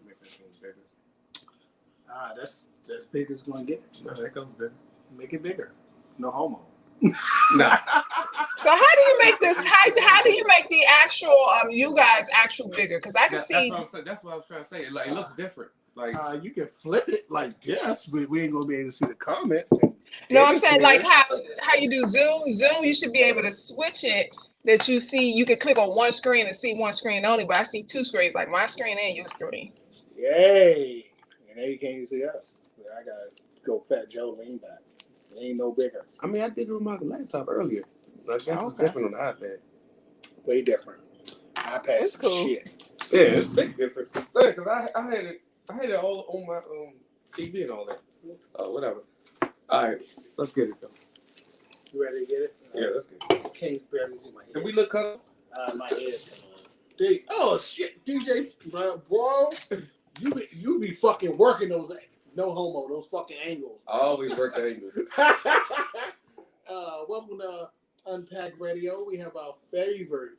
make this one bigger. That's as big as it's gonna get. No, that goes bigger. Make it bigger. No homo. Nah. So how do you make this? How do you make the actual you guys actual bigger? Because I can see. That's what I'm saying. That's what I was trying to say. Like, it looks different. Like you can flip it like this, but we ain't gonna be able to see the comments. No, I'm saying like how you do Zoom. Zoom, you should be able to switch it that you see. You can click on one screen and see one screen only, but I see two screens, like my screen and your screen. Yay! And now you can't even see us. I gotta go Fat Joe lean back. It ain't no bigger. I mean, I did it with my laptop earlier. I guess it's different on the iPad. Way different. iPad's cool. Shit. Yeah, it's big difference. Yeah, because I had it all on my TV and all that. Whatever. All right, let's get it though. You ready to get it? Yeah, let's get it. I can't barely see my head. Did we look cut up? My head's coming on. Oh shit, DJ, bro, you be fucking working those no homo, those fucking angles. I always work the angle. Welcome to Unpack Radio. We have our favorite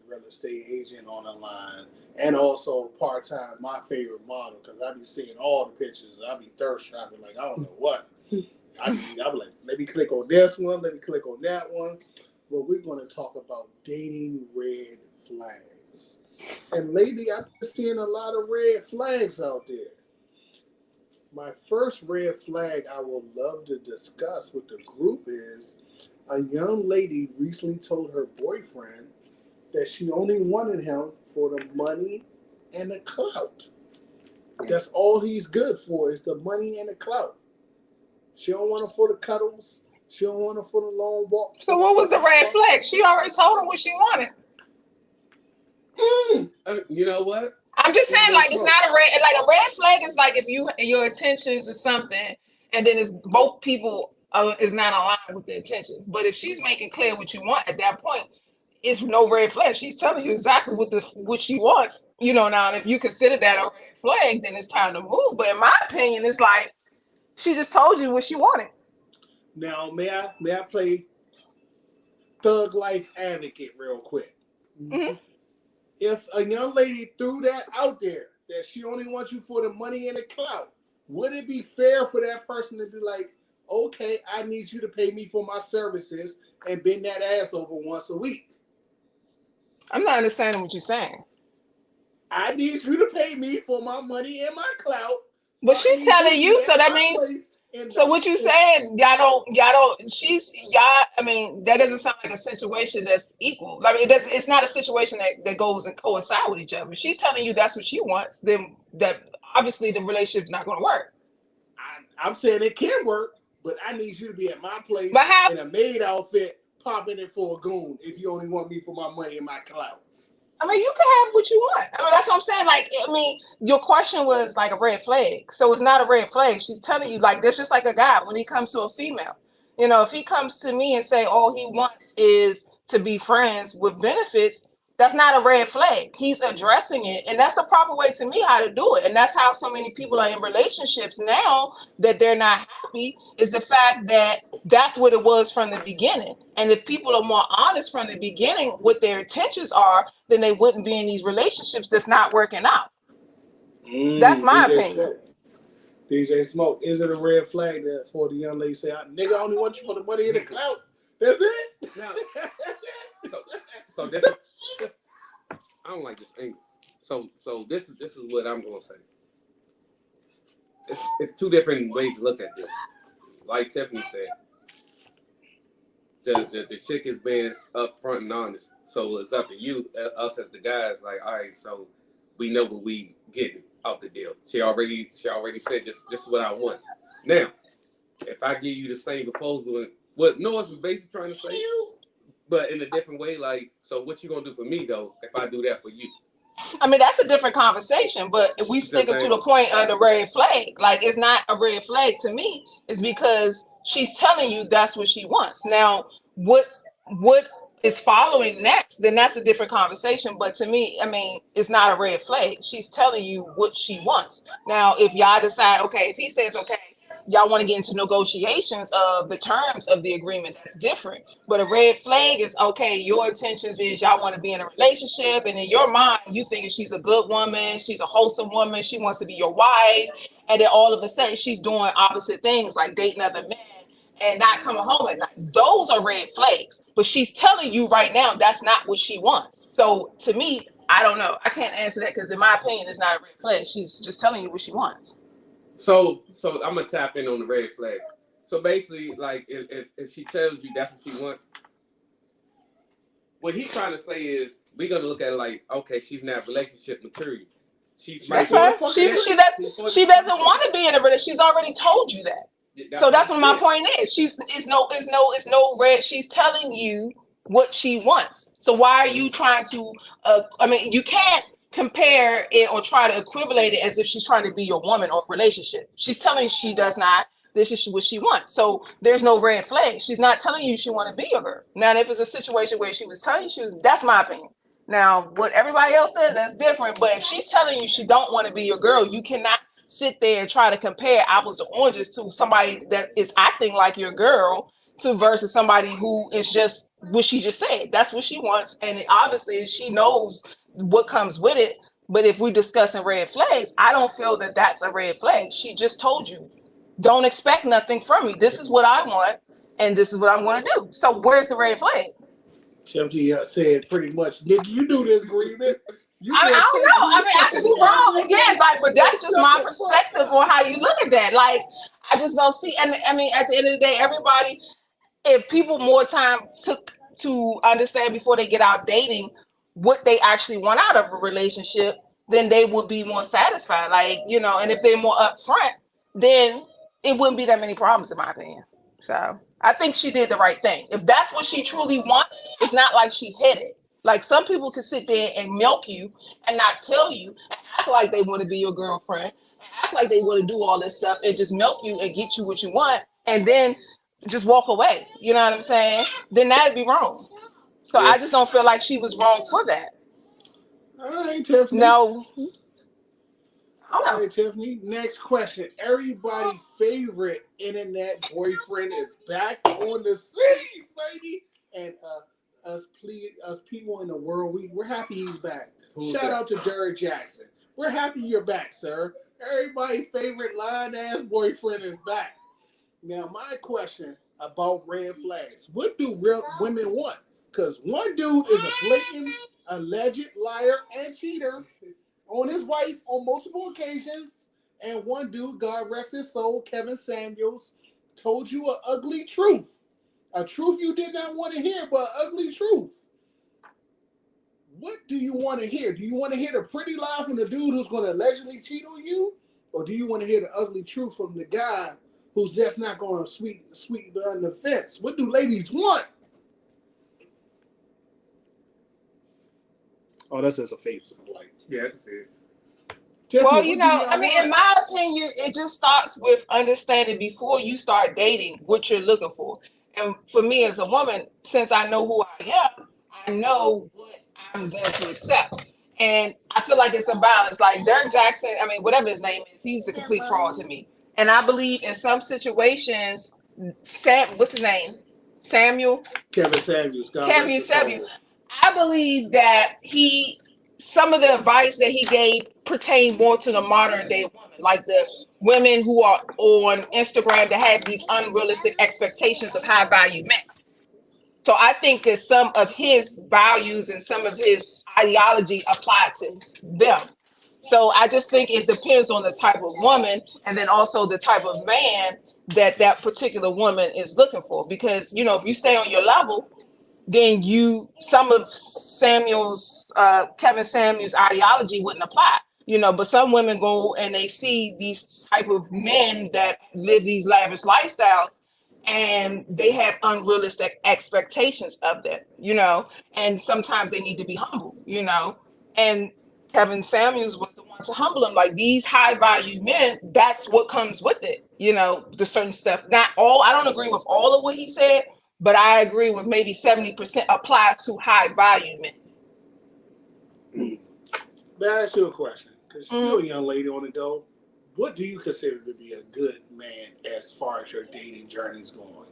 real estate agent on the line, and also part-time my favorite model, because I be seeing all the pictures. I be thirst shopping like I don't know what. I be like, let me click on this one, let me click on that one. But we're going to talk about dating red flags. And lately, I've been seeing a lot of red flags out there. My first red flag I would love to discuss with the group is a young lady recently told her boyfriend that she only wanted him for the money and the clout. That's all he's good for is the money and the clout. She don't want him for the cuddles. She don't want him for the long walks. So what was the red flag? She already told him what she wanted. You know what? I'm just saying, like, it's not a red flag is like if your intentions is something, and then it's both people is not aligned with the intentions. But if she's making clear what you want at that point, it's no red flag. She's telling you exactly what she wants. You know, now if you consider that a red flag, then it's time to move. But in my opinion, it's like she just told you what she wanted. Now, may I play thug life advocate real quick? Mm-hmm. If a young lady threw that out there, that she only wants you for the money and the clout, would it be fair for that person to be like, okay, I need you to pay me for my services and bend that ass over once a week? I'm not understanding what you're saying. I need you to pay me for my money and my clout. But she's telling you, so that means... So what you saying, y'all don't, I mean, that doesn't sound like a situation that's equal. I mean, it's not a situation that goes and coincide with each other. If she's telling you that's what she wants, then that obviously the relationship's not going to work. I'm saying it can work, but I need you to be at my place in a maid outfit, popping it for a goon if you only want me for my money and my clout. I mean, you can have what you want. I mean, that's what I'm saying. Like, I mean, your question was like a red flag. So it's not a red flag. She's telling you, like, that's just like a guy when he comes to a female. You know, if he comes to me and say all he wants is to be friends with benefits, that's not a red flag. He's addressing it. And that's the proper way to me how to do it. And that's how so many people are in relationships now that they're not happy, is the fact that that's what it was from the beginning. And if people are more honest from the beginning what their intentions are, then they wouldn't be in these relationships that's not working out. That's my opinion. DJ Smoke, is it a red flag that for the young lady say, nigga, I only want you for the money and the clout? That's it? Now, so this, I don't like this angle. So this is what I'm gonna say. It's two different ways to look at this. Like Tiffany said, the chick is being upfront and honest. So it's up to you, us as the guys. Like, all right, so we know what we getting out the deal. She already said this is what I want. Now, if I give you the same proposal, and what Noah's basically trying to say, but in a different way, like, so what you gonna do for me though if I do that for you? I mean, that's a different conversation, but if we stick it to the point of the red flag, like, it's not a red flag to me. It's because she's telling you that's what she wants. Now, what is following next, then that's a different conversation. But to me, I mean, it's not a red flag. She's telling you what she wants. Now, if y'all decide, okay, if he says, okay, y'all want to get into negotiations of the terms of the agreement. That's different. But a red flag is, okay, your intentions is y'all want to be in a relationship, and in your mind you think she's a good woman, she's a wholesome woman, she wants to be your wife, and then all of a sudden she's doing opposite things like dating other men and not coming home at night. Those are red flags. But she's telling you right now that's not what she wants. So to me, I don't know. I can't answer that because in my opinion, it's not a red flag. She's just telling you what she wants. So I'm gonna tap in on the red flags. So basically, like if she tells you that's what she wants, what he's trying to say is we're gonna look at it like, okay, she's not relationship material. That's right. She doesn't want to be in a relationship. She's already told you that. So that's what my point is. It's no red. She's telling you what she wants. So why are you trying to? You can't compare it or try to equivalent it as if she's trying to be your woman or relationship. She's telling you she does not. This is what she wants. So there's no red flag. She's not telling you she want to be your girl. Now, if it's a situation where she was telling you that's my opinion. Now, what everybody else says, that's different. But if she's telling you she don't want to be your girl, you cannot sit there and try to compare apples to oranges to somebody that is acting like your girl to versus somebody who is just what she just said. That's what she wants. And obviously she knows what comes with it. But if we're discussing red flags, I don't feel that that's a red flag. She just told you, don't expect nothing from me. This is what I want, and this is what I'm going to do. So where's the red flag? Tiffany said pretty much, nigga, you do this agreement. I don't know. I could be wrong again, but that's just my perspective on how you look at that. Like, I just don't see. And at the end of the day, everybody, if people more time took to understand before they get out dating what they actually want out of a relationship, then they would be more satisfied. Like, and if they're more upfront, then it wouldn't be that many problems, in my opinion. So I think she did the right thing. If that's what she truly wants, it's not like she hid it. Like, some people can sit there and milk you and not tell you and act like they want to be your girlfriend and act like they want to do all this stuff and just milk you and get you what you want and then just walk away. You know what I'm saying? Then that'd be wrong. So yeah. I just don't feel like she was wrong for that. All right, Tiffany. No. All right, Tiffany. Next question. Everybody's favorite internet boyfriend is back on the scene, baby. And us people in the world, we're happy he's back. Shout out to Derek Jackson. We're happy you're back, sir. Everybody's favorite lying-ass boyfriend is back. Now, my question about red flags. What do real women want? Because one dude is a blatant, alleged liar and cheater on his wife on multiple occasions. And one dude, God rest his soul, Kevin Samuels, told you an ugly truth. A truth you did not want to hear, but an ugly truth. What do you want to hear? Do you want to hear the pretty lie from the dude who's going to allegedly cheat on you? Or do you want to hear the ugly truth from the guy who's just not going to sweep under the fence? What do ladies want? Oh, that's just a face. Like, yeah, I can see it. Tiffany, well, in my opinion, it just starts with understanding before you start dating what you're looking for. And for me as a woman, since I know who I am, I know what I'm going to accept. And I feel like it's a balance. Like Derek Jackson, whatever his name is, he's a complete fraud to me. And I believe in some situations, what's his name? Kevin Samuels. Kevin Samuels. I believe that some of the advice that he gave pertain more to the modern day woman, like the women who are on Instagram that have these unrealistic expectations of high value men. So I think that some of his values and some of his ideology apply to them. So I just think it depends on the type of woman and then also the type of man that particular woman is looking for. Because, if you stay on your level, then some of Kevin Samuels' ideology wouldn't apply, but some women go and they see these type of men that live these lavish lifestyles and they have unrealistic expectations of them, and sometimes they need to be humble, and Kevin Samuels was the one to humble them. Like, these high value men, that's what comes with it, the certain stuff. Not all, I don't agree with all of what he said, but I agree with maybe 70% applies to high value men. May I ask you a question? Because you're a young lady on the go. what do you consider to be a good man as far as your dating journey's going?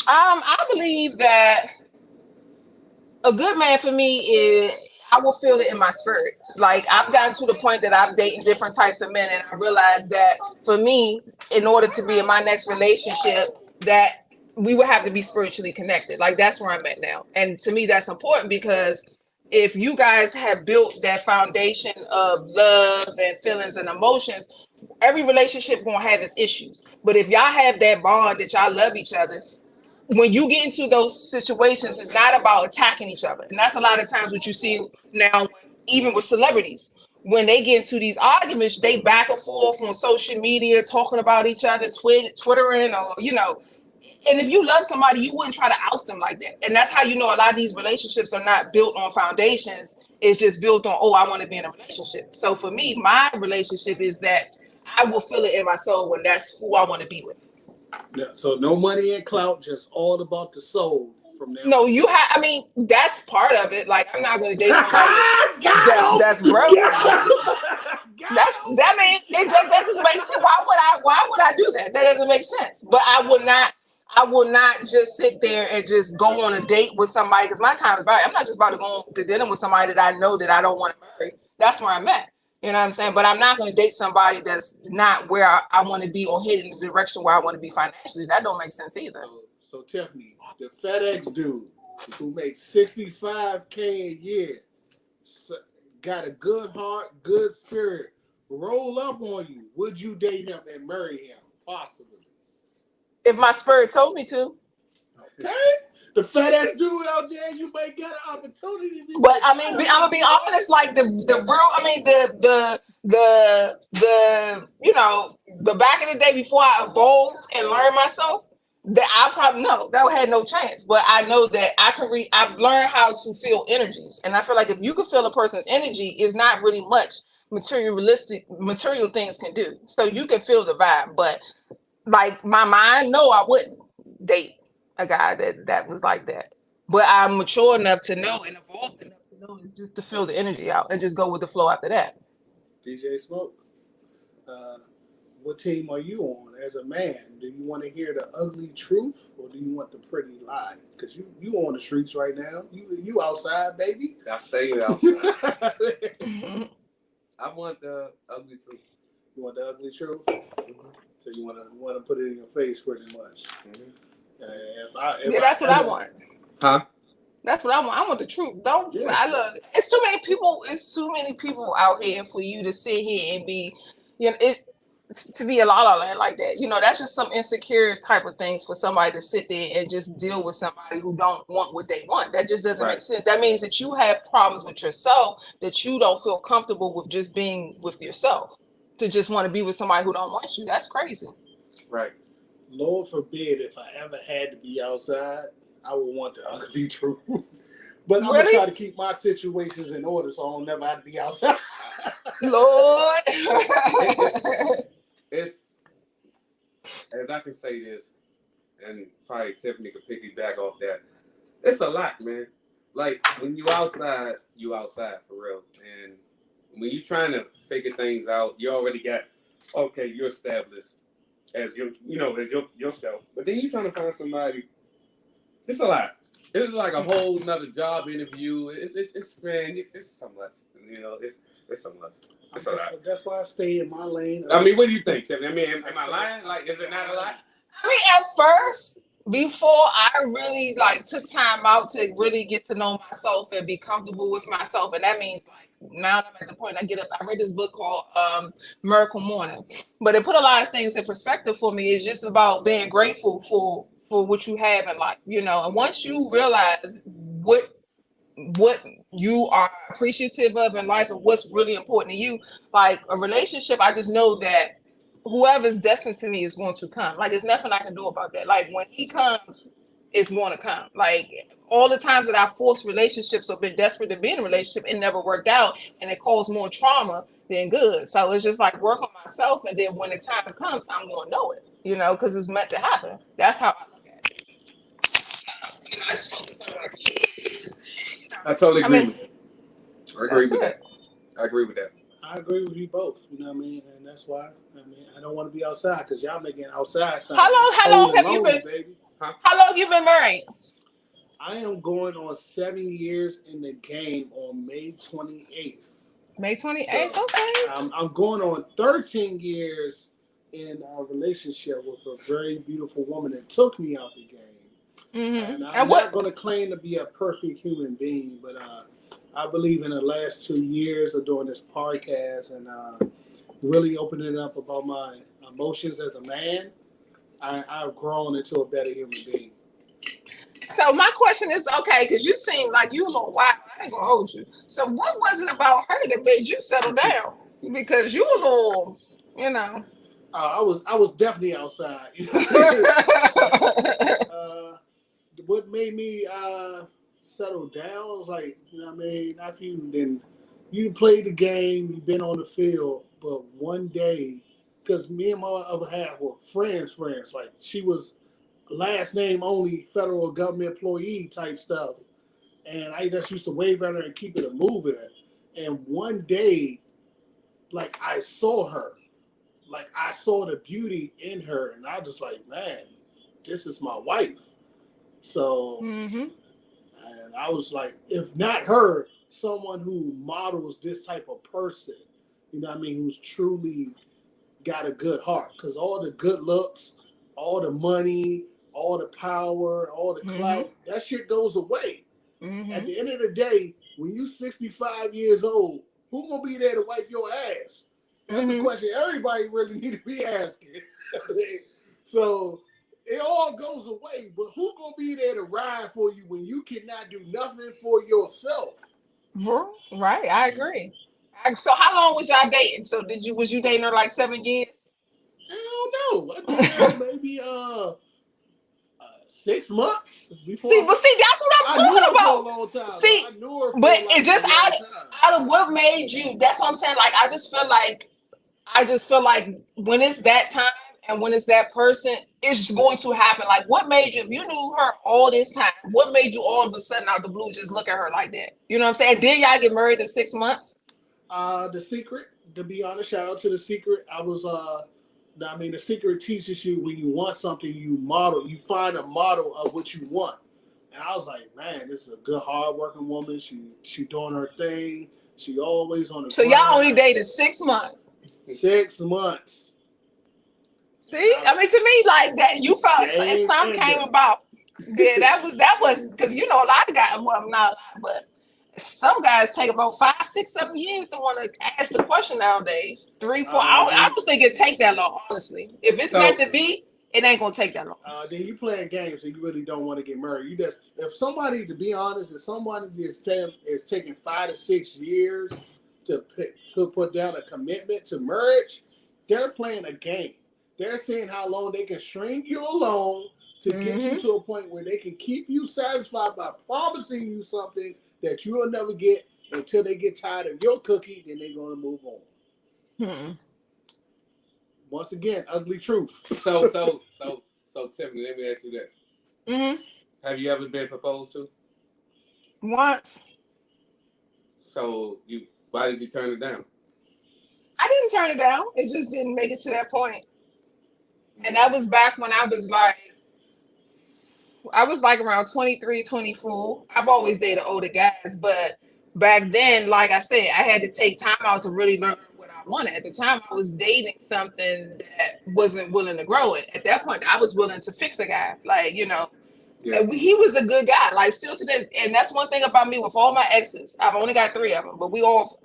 I believe that a good man for me is I will feel it in my spirit. Like I've gotten to the point that I'm dating different types of men, and I realized that for me, in order to be in my next relationship, that we would have to be spiritually connected. Like that's where I'm at now, and to me, that's important because if you guys have built that foundation of love and feelings and emotions, every relationship gonna have its issues. But if y'all have that bond that y'all love each other, when you get into those situations, it's not about attacking each other. And that's a lot of times what you see now, even with celebrities. When they get into these arguments, they back and forth on social media, talking about each other, twittering, or, you know. And if you love somebody, you wouldn't try to oust them like that. And that's how you know a lot of these relationships are not built on foundations. It's just built on, oh, I want to be in a relationship. So for me, my relationship is that I will feel it in my soul when that's who I want to be with. Yeah, so no money and clout, just all about the soul from there. No, you have. I mean, that's part of it. Like, I'm not going to date somebody that's broke. That mean that doesn't make sense. Why would I do that? That doesn't make sense. But I will not just sit there and just go on a date with somebody because my time is about. I'm not just about to go to dinner with somebody that I know that I don't want to marry. That's where I'm at. You know what I'm saying? But I'm not going to date somebody that's not where I want to be or headed in the direction where I want to be financially. That don't make sense either. So Tiffany, the FedEx dude who makes $65K a year, got a good heart, good spirit, roll up on you. Would you date him and marry him? Possibly. If my spirit told me to. Okay. The FedEx dude out there, you may get an opportunity. But I mean, I'm gonna be honest. Like the real, I mean, the you know, the back in the day before I evolved and learned myself, that I probably that had no chance. But I know that I can read. I've learned how to feel energies, and I feel like if you can feel a person's energy, it's not really much material things can do. So you can feel the vibe, but like my mind, no, I wouldn't date a guy that was like that. But I'm mature enough to know and evolved enough to know is just to feel the energy out and just go with the flow after that. DJ Smoke, what team are you on as a man? Do you want to hear the ugly truth or do you want the pretty lie? Because you on the streets right now. You outside, baby. I stay outside. I want the ugly truth. You want the ugly truth? Mm-hmm. So you want to put it in your face pretty much. Mm-hmm. That's what I want. Huh? That's what I want. I want the truth. Don't. Yeah. I look. It's too many people. It's too many people out here for you to sit here and be, you know, to be a la like that. You know, that's just some insecure type of things for somebody to sit there and just deal with somebody who don't want what they want. That just doesn't make sense. That means that you have problems with yourself, that you don't feel comfortable with just being with yourself. To just want to be with somebody who don't want you. That's crazy. Right. Lord forbid if I ever had to be outside, I would want the ugly truth. But I'm going to try to keep my situations in order so I don't never have to be outside. Lord. It's, as I can say this, and probably Tiffany could piggyback off that, it's a lot, man. Like, when you outside for real. And when you're trying to figure things out, you already got, okay, you're established as yourself. But then you're trying to find somebody. It's a lot. It's like a whole nother job interview. It's something less. You know, it's something less. It's a lot. That's why I stay in my lane. I mean, what do you think, Tiffany? I mean, am I lying? Like, is it not a lot? I mean, at first, before I really took time out to really get to know myself and be comfortable with myself, and that means now I'm at the point I read this book called Miracle Morning, but it put a lot of things in perspective for me. It's just about being grateful for what you have in life, you know. And once you realize what you are appreciative of in life and what's really important to you, like a relationship, I just know that whoever's destined to me is going to come. Like, there's nothing I can do about that. Like, when he comes, it's going to come. Like, all the times that I forced relationships or been desperate to be in a relationship, it never worked out, and it caused more trauma than good. So it's just like work on myself, and then when the time comes, I'm going to know it, you know, because it's meant to happen. That's how I look at it. So, you know, I just focus on my kids. I totally agree with you. I agree with that. I I agree with you both. You know what I mean? And that's why I don't want to be outside because y'all making outside sound How long cold and have you lonely, been? baby. Huh? How long you been married? I am going on 7 years in the game on May 28th. May 28th. Okay. I'm going on 13 years in a relationship with a very beautiful woman that took me out the game. Mm-hmm. And I'm not going to claim to be a perfect human being, but I believe in the last 2 years of doing this podcast and really opening up about my emotions as a man, I've grown into a better human being. So my question is, okay, because you seem like you a little wild. I ain't gonna hold you. So what was it about her that made you settle down? Because you a little, you know. I was definitely outside. What made me settle down was like, you know what I mean? After you played the game, you've been on the field, but one day, because me and my other half were friends, like she was last name only federal government employee type stuff. And I just used to wave at her and keep it a moving. And one day, like I saw her, like I saw the beauty in her, and I just like, man, this is my wife. So, and I was like, if not her, someone who models this type of person, you know what I mean, who's truly got a good heart. Because all the good looks, all the money, all the power, all the clout, that shit goes away. At the end of the day, when you 65 years old, who gonna be there to wipe your ass? That's the question everybody really need to be asking. So it all goes away, but who gonna be there to ride for you when you cannot do nothing for yourself? Right, I agree. So how long was y'all dating? So was you dating her like 7 years? Hell no. I think that maybe 6 months before. See, that's what I'm talking about. For a long time. See, I knew her for but like it just out of what made you. That's what I'm saying. Like I just feel like when it's that time and when it's that person, it's going to happen. Like what made you? If you knew her all this time, what made you all of a sudden out the blue just look at her like that? You know what I'm saying? Did y'all get married in 6 months? The Secret. To be honest, shout out to The Secret. The Secret teaches you when you want something, you find a model of what you want. And I was like, man, this is a good, hardworking woman. She doing her thing. She always on the So grind. y'all only dated 6 months. 6 months. See, I mean, to me, like that, you felt something came about. Yeah, that was because a lot of guys, well, not a lot, but some guys take about 5, 6, 7 years to want to ask the question nowadays. 3, 4. I don't think it take that long, honestly. If it's meant to be, it ain't gonna take that long. Then you playing games, and you really don't want to get married. If somebody, to be honest, is taking 5 to 6 years to put down a commitment to marriage, they're playing a game. They're seeing how long they can string you along to get you to a point where they can keep you satisfied by promising you something that you will never get until they get tired of your cookie, then they're going to move on. Once again, ugly truth. So, Tiffany, let me ask you this. Have you ever been proposed to? Once. So, why did you turn it down? I didn't turn it down. It just didn't make it to that point. And that was back when I was like around 23, 24. I've always dated older guys, but back then, like I said, I had to take time out to really learn what I wanted. At the time, I was dating something that wasn't willing to grow it. At that point, I was willing to fix a guy. Like, he was a good guy, like still to this. And that's one thing about me with all my exes. I've only got 3 of them, but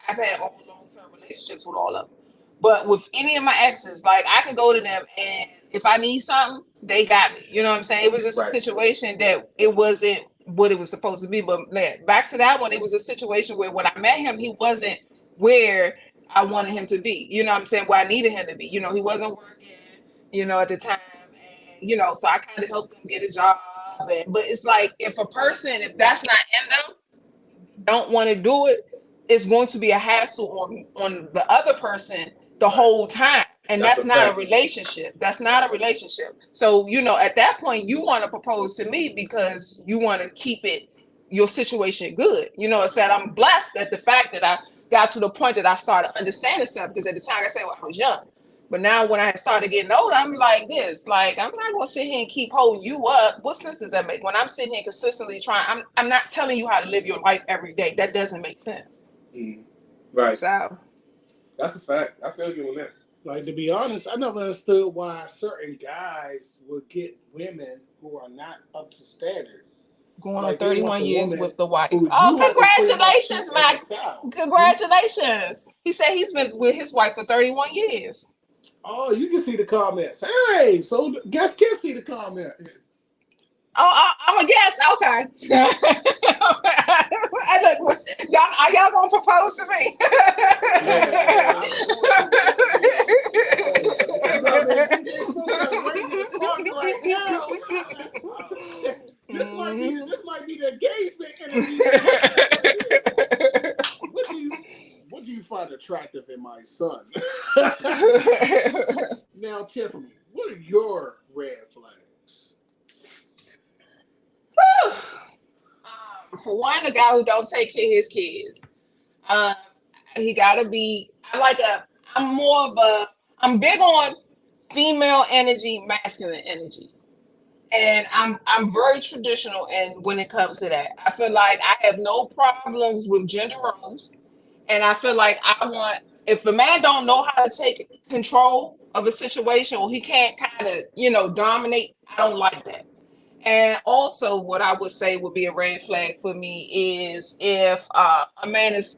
I've had all long-term relationships with all of them. But with any of my exes, like I could go to them and if I need something, they got me. You know what I'm saying? It was just a situation that it wasn't what it was supposed to be. But back to that one, it was a situation where when I met him, he wasn't where I wanted him to be. You know what I'm saying? Where I needed him to be. He wasn't working, at the time. And, so I kind of helped him get a job. But it's like if that's not in them, don't want to do it, it's going to be a hassle on the other person the whole time. And that's not a relationship. That's not a relationship. So, at that point, you want to propose to me because you want to keep your situation good. I said, I'm blessed at the fact that I got to the point that I started understanding stuff, because at the time, like I said, when I was young. But now when I had started getting older, I'm like this. Like, I'm not gonna sit here and keep holding you up. What sense does that make? When I'm sitting here consistently trying, I'm not telling you how to live your life every day. That doesn't make sense. Right. So That's a fact. I feel you on that. Like, to be honest, I never understood why certain guys would get women who are not up to standard. going Like, on they want 31 the years woman with the wife. who Oh, you have to pretty much congratulations, treat as Mac. a child. Congratulations. He said he's been with his wife for 31 years. Oh, you can see the comments. Hey, so guests can see the comments. Oh, I'm a guest. Okay. I look, y'all gonna propose to me? This might be the engagement interview. What do you find attractive in my son? Now, Tiffany, what are your red flags? For one, a guy who don't take care of his kids. He gotta be. I'm big on female energy, masculine energy. And I'm very traditional, and when it comes to that, I feel like I have no problems with gender roles. And I feel like if a man don't know how to take control of a situation, or he can't kind of, dominate, I don't like that. And also what I would say would be a red flag for me is if a man is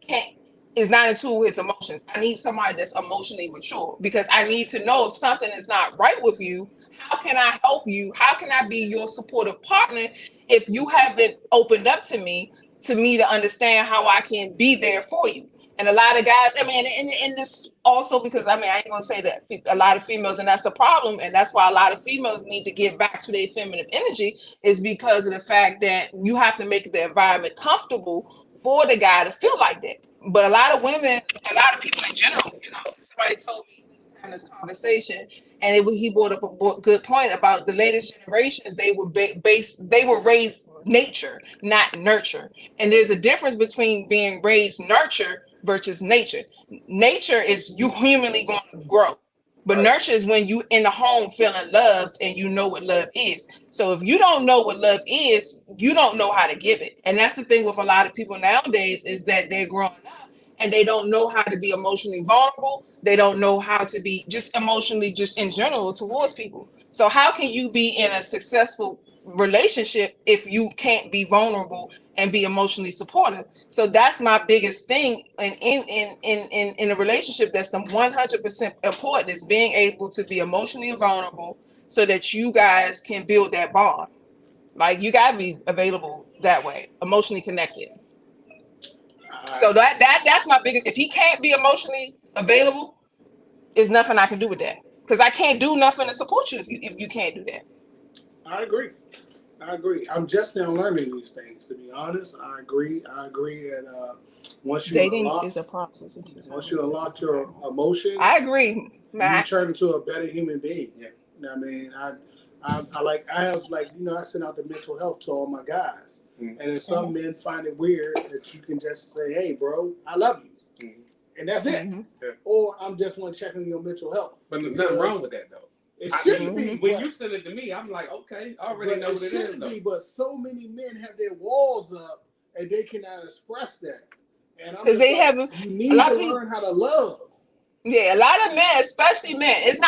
not into his emotions. I need somebody that's emotionally mature, because I need to know if something is not right with you. How can I help you? How can I be your supportive partner if you haven't opened up to me to understand how I can be there for you? And a lot of guys, I mean, and this also, because I ain't gonna say that a lot of females, and that's the problem, and that's why a lot of females need to get back to their feminine energy, is because of the fact that you have to make the environment comfortable for the guy to feel like that. But a lot of women, a lot of people in general, somebody told me we was having this conversation, and he brought up a good point about the latest generations. They were raised nature, not nurture, and there's a difference between being raised nurture versus nature. Nature is you humanly going to grow, but nurture is when you in the home feeling loved and you know what love is. So if you don't know what love is, you don't know how to give it. And that's the thing with a lot of people nowadays, is that they're growing up and they don't know how to be emotionally vulnerable. They don't know how to be just emotionally, just in general, towards people. So how can you be in a successful relationship if you can't be vulnerable and be emotionally supportive? So that's my biggest thing in a relationship. That's the 100% important, is being able to be emotionally vulnerable so that you guys can build that bond. Like, you gotta be available that way, emotionally connected. So that's my biggest. If he can't be emotionally available, there's nothing I can do with that, because I can't do nothing to support you if you can't do that. I agree. I'm just now learning these things, to be honest. I agree. And once you Dating unlock, is a process. once you unlock your emotions, I agree, Matt. you turn into a better human being. Yeah. I mean, I send out the mental health to all my guys. Mm-hmm. And then some men find it weird that you can just say, "Hey, bro, I love you," and that's it. Mm-hmm. Yeah. Or I'm just want to check on your mental health. But nothing wrong with that, though. It shouldn't be. When you send it to me, I'm like, okay, I already know what it is. Though. But so many men have their walls up and they cannot express that. And because they have, you need to learn how to love. Yeah, a lot of men, especially men. I think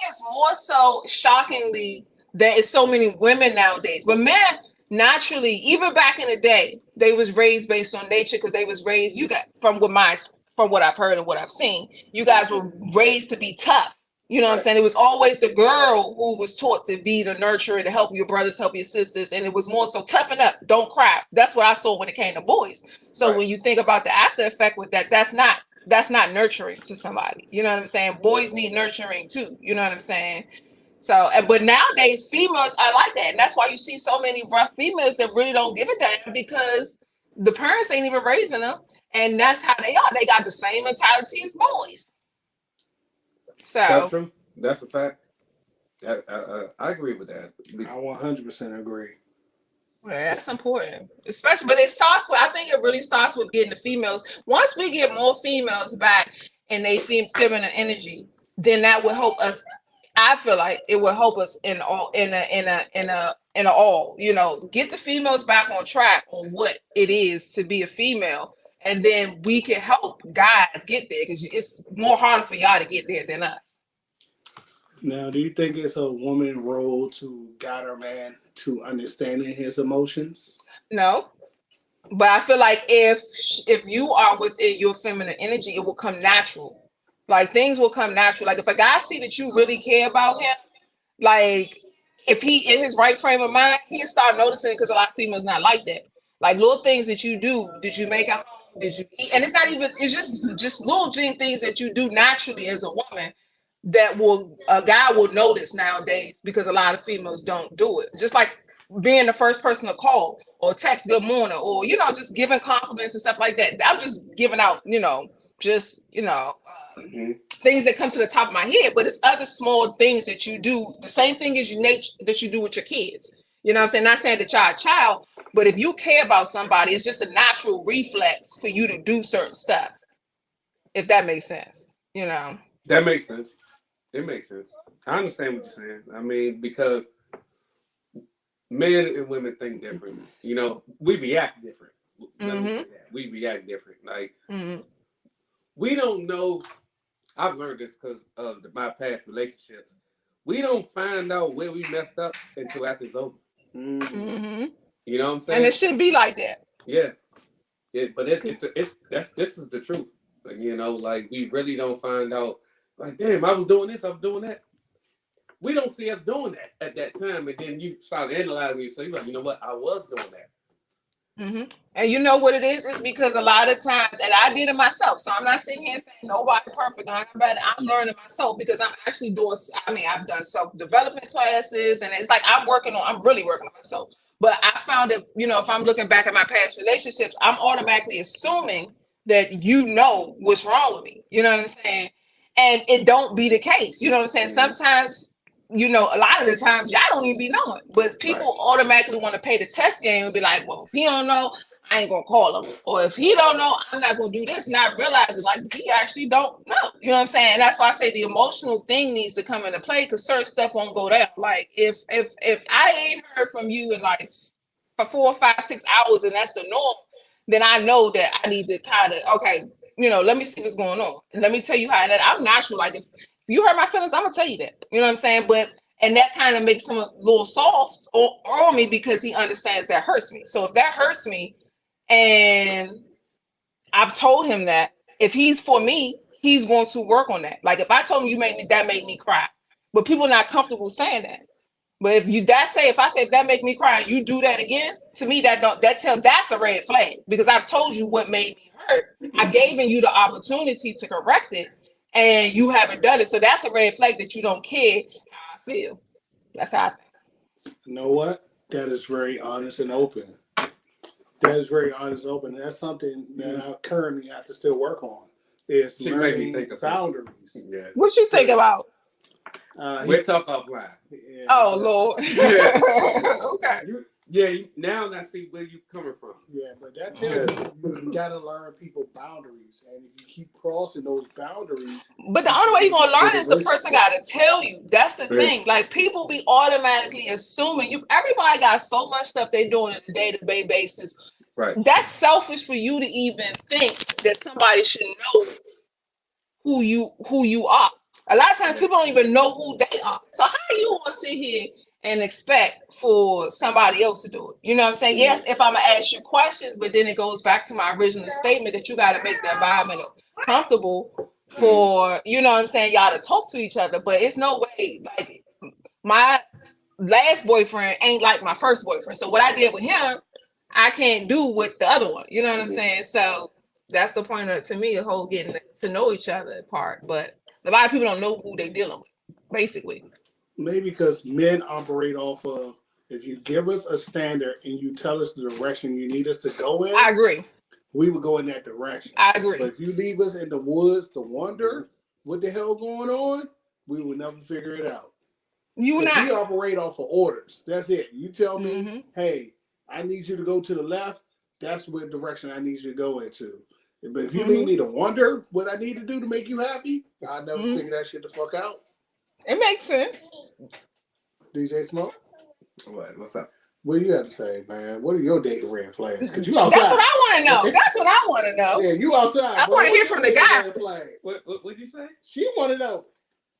it's more so shockingly that it's so many women nowadays. But men, naturally, even back in the day, they was raised based on nature, because they was raised. From what I've heard and what I've seen, you guys were raised to be tough. You know what I'm saying? It was always the girl who was taught to be the nurturer, to help your brothers, help your sisters. And it was more so toughen up, don't cry. That's what I saw when it came to boys. So when you think about the after effect with that, that's not nurturing to somebody. You know what I'm saying? Boys need nurturing too. You know what I'm saying? So, but nowadays females are like that. And that's why you see so many rough females that really don't give a damn, because the parents ain't even raising them. And that's how they are. They got the same mentality as boys. So that's true. That's a fact. I agree with that. I 100% agree. Yeah, that's important, especially. But it starts with. I think it really starts with getting the females. Once we get more females back and they feminine energy, then that will help us. I feel like it will help us in all in a all. You know, get the females back on track on what it is to be a female, and then we can help guys get there because it's more harder for y'all to get there than us. Now, do you think it's a woman's role to guide her man to understanding his emotions? No, but I feel like if you are within your feminine energy, it will come natural. Like things will come natural. Like if a guy see that you really care about him, like if he in his right frame of mind, he'll start noticing because a lot of females not like that. Like little things that you do, did you make at home? Did you eat? And it's not even, it's just little things that you do naturally as a woman that will a guy will notice nowadays because a lot of females don't do it. Just like being the first person to call or text good morning or just giving compliments and stuff like that. I'm just giving out, just things that come to the top of my head, but it's other small things that you do. The same thing as that you do with your kids. You know what I'm saying? Not saying that y'all a child, but if you care about somebody, it's just a natural reflex for you to do certain stuff. If that makes sense, That makes sense. It makes sense. I understand what you're saying. I mean, because men and women think different. We react different. We react different. Like we don't know. I've learned this because of my past relationships. We don't find out where we messed up until after it's over. Mm-hmm. You know what I'm saying? And it shouldn't be like that. Yeah. But this is the truth. Like we really don't find out. Like, damn, I was doing this, I was doing that. We don't see us doing that at that time, and then you start analyzing yourself. You're like, you know what? I was doing that. Mm-hmm. And you know what it is? It's because a lot of times, and I did it myself. So I'm not sitting here saying nobody perfect. I'm learning myself because I'm actually doing. I mean, I've done self-development classes, and it's like I'm really working on myself. But I found that if I'm looking back at my past relationships, I'm automatically assuming that what's wrong with me. You know what I'm saying? And it don't be the case. You know what I'm saying? Sometimes, a lot of the times y'all don't even be knowing, but people automatically want to pay the test game and be like, well, if he don't know, I ain't gonna call him. Or if he don't know, I'm not gonna do this, not realizing like he actually don't know. You know what I'm saying? And that's why I say the emotional thing needs to come into play because certain stuff won't go down. Like if I ain't heard from you in like for 4, 5, 6 hours and that's the norm, then I know that I need to kind of, okay, let me see what's going on. And let me tell you how that I'm natural. Like if you hurt my feelings, I'm gonna tell you that. You know what I'm saying? And that kind of makes him a little soft on me because he understands that hurts me. So if that hurts me and I've told him that if he's for me, he's going to work on that. Like if I told him that made me cry, but people are not comfortable saying that. But if I say if that make me cry, and you do that again, to me that's a red flag because I've told you what made me hurt. I've given you the opportunity to correct it, and you haven't done it. So that's a red flag that you don't care how I feel. That's how I think. You know what? That is very honest and open. That's something that I currently have to still work on. Is learning boundaries. Yeah. What you think about? We'll talk offline. Yeah. Oh Lord. Yeah. Okay. Now I see where you coming from. Yeah, but that tells you gotta learn people's boundaries, and if you keep crossing those boundaries. But the only way you're gonna learn is the person gotta tell you. That's the thing. Like people be automatically assuming everybody got so much stuff they doing on a day-to-day basis. Right. That's selfish for you to even think that somebody should know who you are. A lot of times people don't even know who they are. So how do you want to sit here and expect for somebody else to do it? You know what I'm saying? Yes, if I'm gonna ask you questions, but then it goes back to my original statement that you got to make the environment comfortable for, you know what I'm saying, y'all to talk to each other. But it's no way, like my last boyfriend ain't like my first boyfriend. So what I did with him, I can't do with the other one. You know what I'm saying? So that's the point of, to me, the whole getting to know each other part. But a lot of people don't know who they're dealing with, basically. Maybe because men operate off of, if you give us a standard and you tell us the direction you need us to go in, I agree. We would go in that direction. I agree. But if you leave us in the woods to wonder what the hell going on, we will never figure it out. We operate off of orders. That's it. You tell me, hey, I need you to go to the left. That's what direction I need you to go into. But if you need me to wonder what I need to do to make you happy, I'll never figure that shit the fuck out. It makes sense. DJ Smoke, What's up? what do you have to say, man? What are your dating red flags? Because you outside. That's what I want to know. That's what I want to know. Yeah, you outside. I want to hear from the guys. What'd you say? She want to know.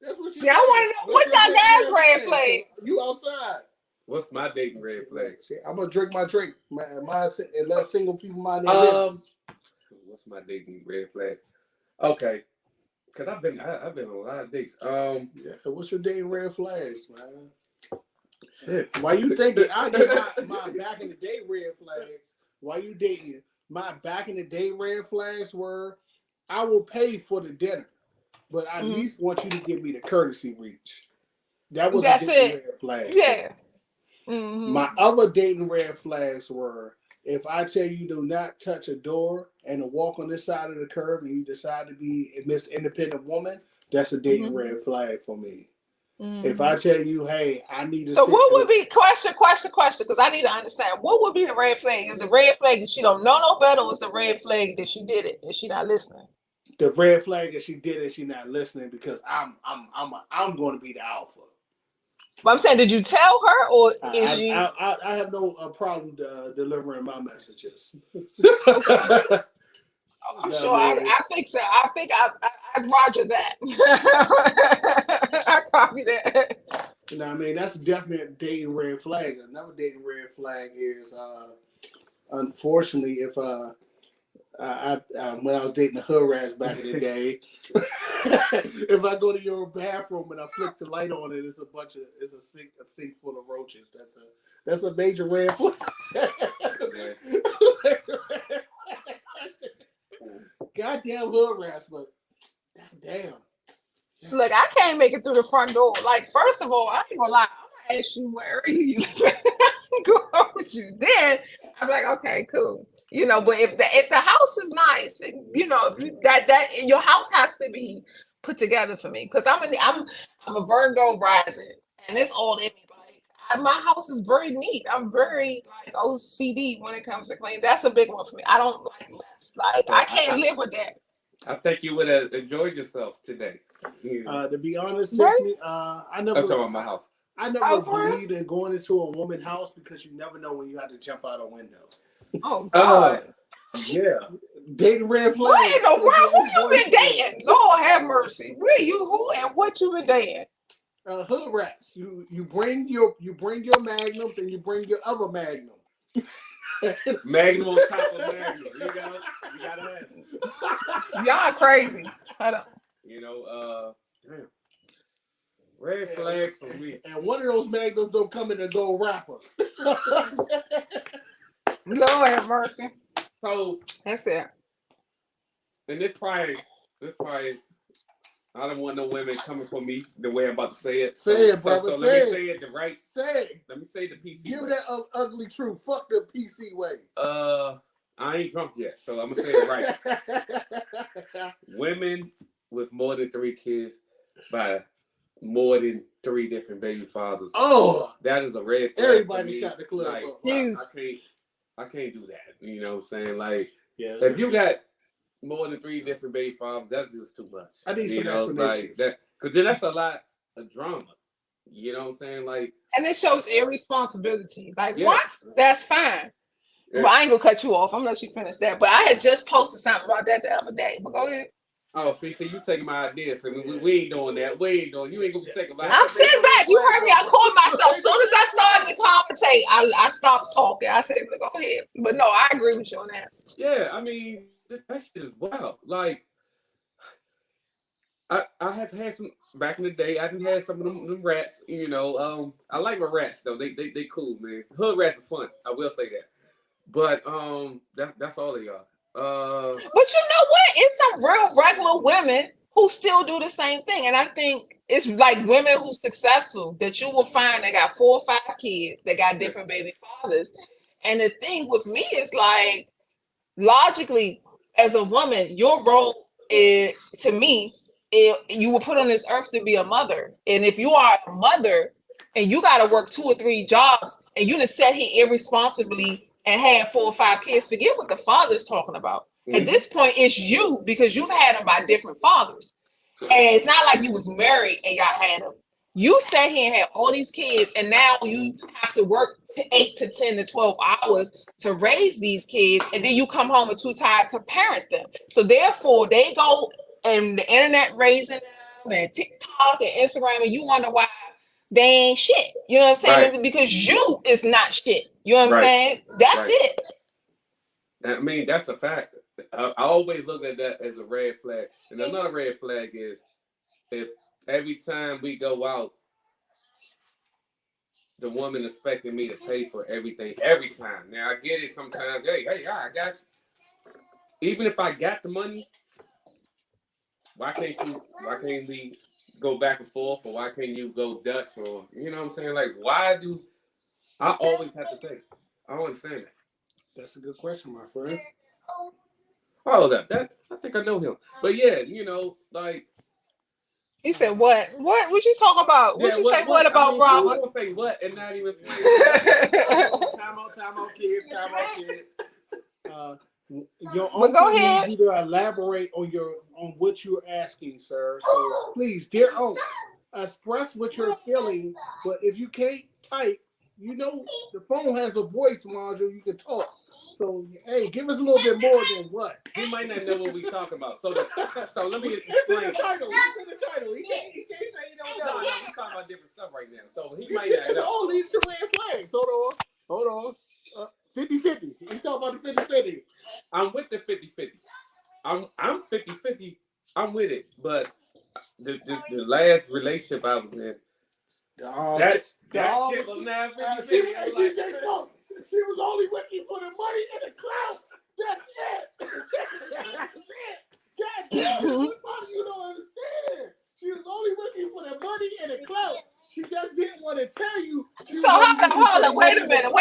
That's what she Yeah, I want to know. What's our guys' red flag? You outside. What's my dating red flag? I'm gonna drink my drink. And let single people mind their business. What's my dating red flag? Okay, cause I've been on a lot of dates. Yeah, what's your dating red flags, man? Shit. Why you thinking I get my back in the day red flags? Why you dating? My back in the day red flags were, I will pay for the dinner, but I at least want you to give me the courtesy reach. That was a dating red flag. Yeah. My other dating red flags were, if I tell you do not touch a door and to walk on this side of the curb and you decide to be a Miss Independent Woman, that's a dating red flag for me. If I tell you, hey, I need to. So what would be question? Because I need to understand what would be the red flag. Is the red flag that she don't know no better, or is the red flag that she did it and she not listening? The red flag that she did it, she not listening because I'm going to be the alpha. But I'm saying, did you tell her, or is you? I have no problem delivering my messages. I'm sure. I think so. I think I roger that. I copy that. You know what I mean? That's definitely a dating red flag. Another dating red flag is, unfortunately, if when I was dating a hood rats back in the day, if I go to your bathroom and I flick the light on it, it's a sink full of roaches. That's a major red flag. Goddamn hood rats, but goddamn. Look, I can't make it through the front door. Like, first of all, I ain't gonna lie. I'm gonna ask you where are you go on with you. Then I'm like, okay, cool. You know, but if the house is nice, you know, that your house has to be put together for me. Because I'm a Virgo rising, and it's all in me. Like, my house is very neat. I'm very like OCD when it comes to clean. That's a big one for me. I don't like mess. Like, I can't live with that. I think you would have enjoyed yourself today. To be honest, Right? Tiffany, I'm talking about my house. I never believed in going into a woman's house because you never know when you have to jump out a window. Oh God. Yeah. Dating red flag. What in the world? Who you been dating? Lord have mercy. Who and what you been dating? Hood rats. You bring your magnums and you bring your other magnum. Magnum on top of magnum. You gotta have it. Y'all crazy. Hold on. You know, damn. Red flags for me. And one of those magnums don't come in a gold wrapper. Lord have mercy. So That's it. and this probably I don't want no women coming for me the way I'm about to say it. Say it, brother. So say let it. me say it the right. Say it. Let me say it the PC Give way. that ugly truth. Fuck the PC way. I ain't drunk yet, so I'm gonna say it right. Women with more than 3 kids by more than 3 different baby fathers. Oh, that is a red flag. Everybody shot the club like, up. I can't do that. You know what I'm saying? Like, yes. if you got more than 3 different baby fathers, that's just too much. I need some explanations. Like that, because then that's a lot of drama. You know what I'm saying? Like, and it shows irresponsibility. Like, Yeah. once that's fine. Yeah. But I ain't gonna cut you off. I'm gonna let you finish that. But I had just posted something about that the other day. But go ahead. oh, see, you taking my ideas. So we ain't doing that. We ain't doing. You ain't gonna be taking my. I'm sitting back. You heard me. I called myself. As soon as I started to commentate, I stopped talking. I said, "Go ahead." But no, I agree with you on that. Yeah, I mean that shit is wild. Like, I have had some back in the day. I done had some of them rats. You know, I like my rats though. They cool, man. Hood rats are fun. I will say that. But that's all they are. But you know what? It's some real regular women who still do the same thing. And I think it's like women who's successful that you will find they got 4 or 5 kids, they got different baby fathers. And the thing with me is like, logically, as a woman, your role is, to me, you were put on this earth to be a mother. And if you are a mother and you got to work 2 or 3 jobs, and you done sat here irresponsibly and had 4 or 5 kids. Forget what the father's talking about. At this point, it's you because you've had them by different fathers. And it's not like you was married and y'all had them. You sat here and had all these kids, and now you have to work 8 to 10 to 12 hours to raise these kids, and then you come home and too tired to parent them. So therefore, they go and the internet raising them and TikTok and Instagram, and you wonder why they ain't shit. You know what I'm saying? Right. Because you is not shit. You know what I'm Right. saying? That's Right. it. I mean, that's a fact. I always look at that as a red flag. And another red flag is if every time we go out, the woman expecting me to pay for everything every time. Now I get it sometimes. Hey, I got you. Even if I got the money, why can't we go back and forth, or why can't you go Dutch, or you know what I'm saying? Like, why do I always have to pay? I don't understand that. That's a good question, my friend. Oh, that I think I know him. But yeah, you know, like He said, "What? What? What you talking about? What yeah, you say? What I about mean, Robert?" you gonna say what and not even Time out, kids. Time out, kids. Your But go uncle ahead. needs you to elaborate on what you're asking, sir. So please, dear uncle, express what you're feeling. But if you can't type, you know the phone has a voice module. You can talk. So hey, give us a little bit more than what. He might not know what we talking about. So let me It's in explain. the title. It's in the title. He can't say he don't know. No, we talking about different stuff right now. So he might It's not know. all leading to red flags. Hold on. 50-50. He's talking about the 50-50. I'm with the 50-50. I'm 50-50. I'm with it. But the last relationship I was in, that shit was not 50-50. DJ Smoke. She was only with you for the money and the clout. That's it. That's it. That's it. What money you don't understand? She was only with you for the money and the clout. She just didn't want to tell you. So hold on, wait a minute.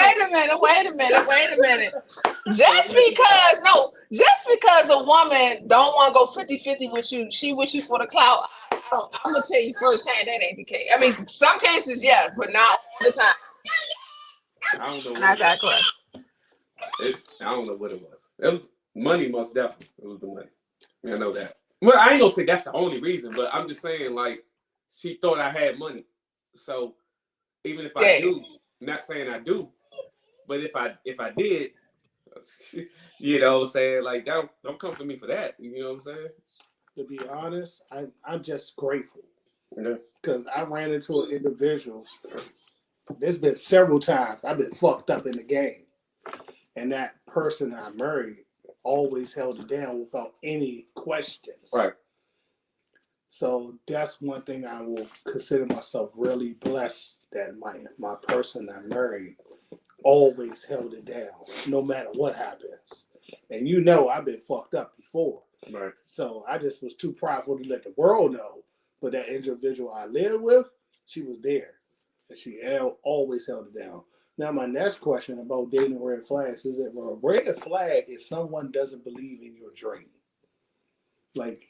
Just because a woman don't want to go 50-50 with you, she with you for the clout. I'm gonna tell you firsthand that ain't the case. I mean, some cases yes, but not all the time. I don't know. And I digress. I don't know what it was. It was money, most definitely. It was the money. I know that. Well, I ain't gonna say that's the only reason, but I'm just saying, like, she thought I had money. So even if I do, not saying I do, but if I did, you know what I'm saying? Like, don't come for me for that. You know what I'm saying? To be honest, I'm just grateful. Yeah. Because I ran into an individual. There's been several times I've been fucked up in the game. And that person I married always held it down without any questions. Right. So that's one thing I will consider myself really blessed that my person I married always held it down, no matter what happens. And you know I've been fucked up before. Right. So I just was too prideful to let the world know. But that individual I lived with, she was there. And she always held it down. Now, my next question about dating red flags is that a red flag is someone doesn't believe in your dream. Like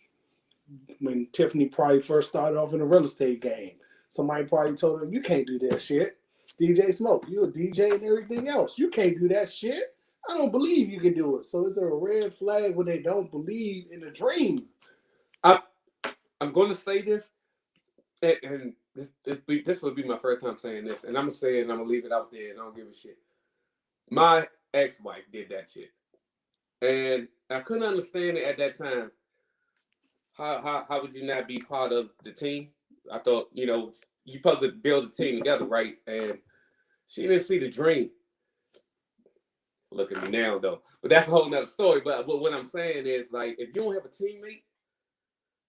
when Tiffany probably first started off in the real estate game, somebody probably told her, you can't do that shit. DJ Smoke, you a DJ and everything else. You can't do that shit. I don't believe you can do it. So is there a red flag when they don't believe in the dream? I'm going to say this, and this would be my first time saying this, and I'm going to say it and I'm going to leave it out there and I don't give a shit. My ex-wife did that shit. And I couldn't understand it at that time. How would you not be part of the team? I thought, you know, you're supposed to build a team together, right? And she didn't see the dream. Look at me now, though. But that's a whole nother story. But what I'm saying is, like, if you don't have a teammate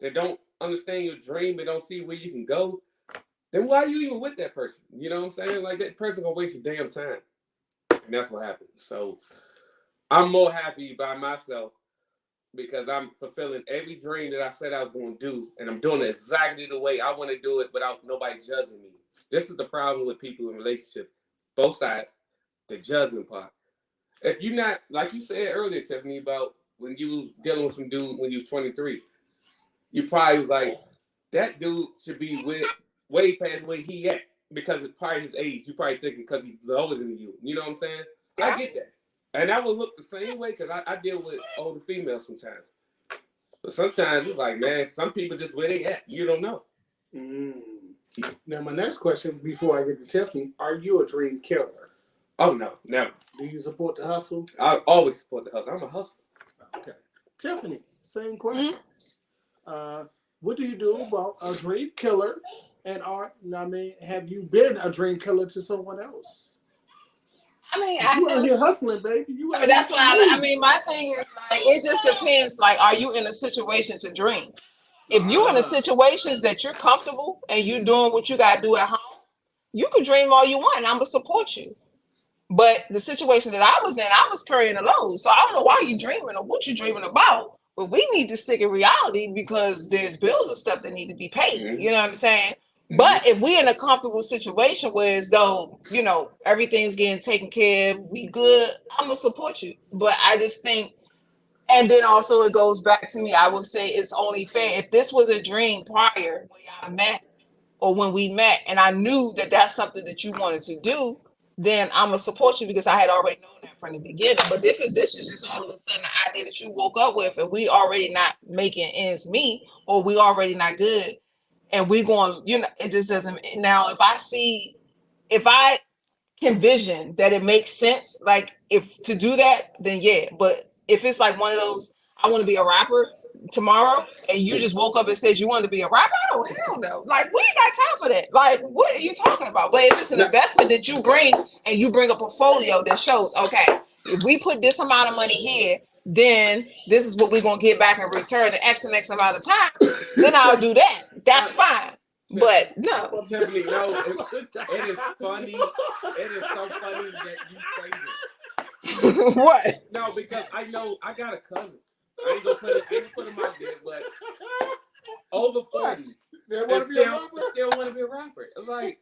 that don't understand your dream and don't see where you can go, then why are you even with that person? You know what I'm saying? Like, that person gonna waste your damn time. And that's what happened. So I'm more happy by myself because I'm fulfilling every dream that I said I was going to do, and I'm doing it exactly the way I want to do it without nobody judging me. This is the problem with people in relationships, both sides, the judging part. If you're not, like you said earlier, Tiffany, about when you was dealing with some dude when you was 23, you probably was like, that dude should be way past where he at. because it's probably his age. You probably thinking because he's older than you. You know what I'm saying? Yeah. I get that. And I would look the same way because I deal with older females sometimes. But sometimes it's like, man, some people just where they at. You don't know. Now, my next question before I get to Tiffany, are you a dream killer? Oh, no, never. Do you support the hustle? I always support the hustle. I'm a hustler. Okay. Tiffany, same questions. What do you do about a dream killer? And have you been a dream killer to someone else? I mean, You out here hustling, baby. but that's why my thing is like it just depends. Like, are you in a situation to dream? If you're in a situation that you're comfortable and you're doing what you gotta do at home, you can dream all you want, and I'm gonna support you. But the situation that I was in, I was carrying a load, so I don't know why you're dreaming or what you're dreaming about. But we need to stick in reality because there's bills and stuff that need to be paid. Mhm. You know what I'm saying? But if we're in a comfortable situation where as though, you know, everything's getting taken care of, we good, I'm gonna support you. But I just think, and then also it goes back to me, I would say it's only fair. If this was a dream prior when y'all met or when we met, and I knew that that's something that you wanted to do, then I'm gonna support you because I had already known that from the beginning. But this is just all of a sudden an idea that you woke up with, and we already not making ends meet, or we already not good. And we going, you know, it just doesn't. Now, if I can vision that it makes sense, like if to do that, then yeah. But if it's like one of those, I want to be a rapper tomorrow, and you just woke up and said you wanted to be a rapper, oh hell no! Like we ain't got time for that. Like what are you talking about? But if it's an investment that you bring and you bring a portfolio that shows, okay, if we put this amount of money here, then this is what we're gonna get back in return in X and X amount of time, then I'll do that. That's fine. But no. Tiffany, no, it is funny. It is so funny that you phrase it. What? No, because I know I got a cousin. I ain't gonna put him out there, but over 40. They And want to be a rapper? still want to be a rapper. It's like,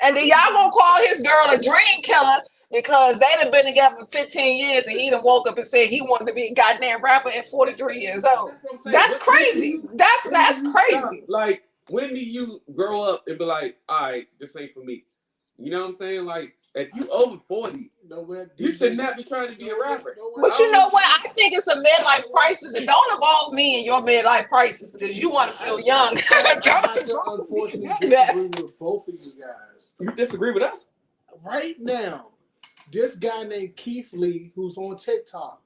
And then y'all gonna call his girl a dream killer because they done been together for 15 years and he done woke up and said he wanted to be a goddamn rapper at 43 years old. That's crazy. That's crazy. Like, when do you grow up and be like, all right, this ain't for me? You know what I'm saying? Like, if you over 40, you should not be trying to be a rapper. But you know what? I think it's a midlife crisis, and don't involve me in your midlife crisis because you want to feel young. I unfortunately disagree with both of you guys. You disagree with us? Right now, this guy named Keith Lee, who's on TikTok,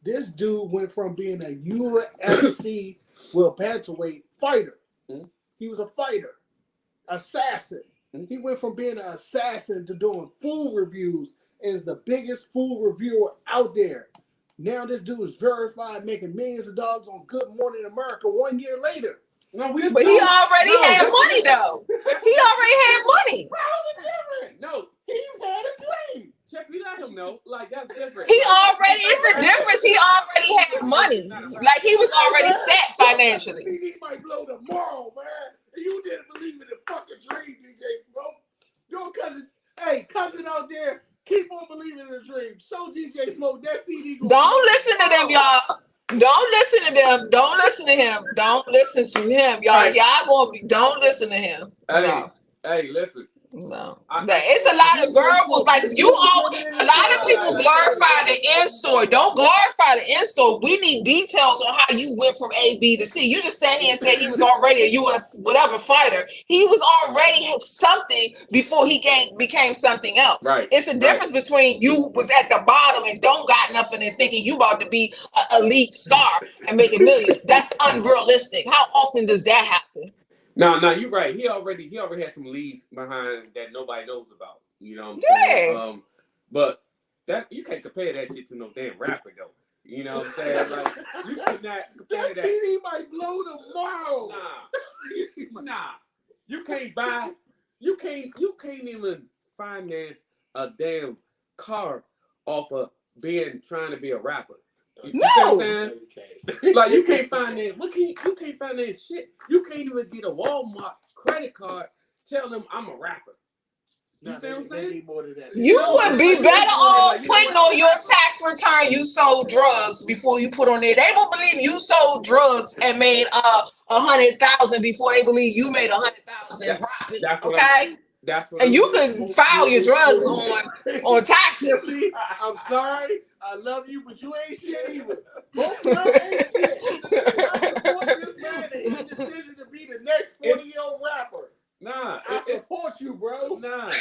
this dude went from being a UFC bantamweight fighter. Mm-hmm. He was a fighter, assassin. Mm-hmm. He went from being an assassin to doing food reviews and is the biggest food reviewer out there. Now this dude is verified, making millions of dollars on Good Morning America 1 year later. But he already had money, though. He already had money. How's it different? No, he had a dream. Check me, let him know. Like, that's different. It's a difference. He already had money. Like, he was already set financially. He might blow tomorrow, man. You didn't believe in the fucking dream, DJ Smoke. Your cousin out there, keep on believing in the dream. Show DJ Smoke that CD. Don't listen to them, y'all. Don't listen to them. Don't listen to him. Don't listen to him, y'all. Y'all gonna be. Don't listen to him. Hey, listen. No, it's a lot of variables. Like a lot of people glorify the end story. Don't glorify the end story. We need details on how you went from A, B to C. You just sat here and said he was already a U.S. whatever fighter. He was already something before he became something else. Right. It's a difference between you was at the bottom and don't got nothing and thinking you about to be an elite star and making millions. That's unrealistic. How often does that happen? No, you're right. He already had some leads behind that nobody knows about. You know what I'm saying? But that you can't compare that shit to no damn rapper though. You know what I'm saying? Like you cannot compare that. CD might blow tomorrow. Nah. You can't buy. You can't even finance a damn car off of trying to be a rapper. You know what I'm saying? Like you can't finance. You can't finance shit. You can't even get a Walmart credit card. Tell them I'm a rapper. You see what I'm They saying? need more than that. You would be better off You know putting what? on your tax return you sold drugs before you put on there. They will believe you sold drugs and made 100,000 before they believe you made 100,000 That- profit. That's what I'm Okay, saying. That's what and I'm you saying. can file your drugs on taxes. Tiffany, I'm sorry. I love you, but you ain't shit either. Both of them ain't shit. I support this man and his decision to be the next 40-year-old rapper. Nah, I support you, bro. nah.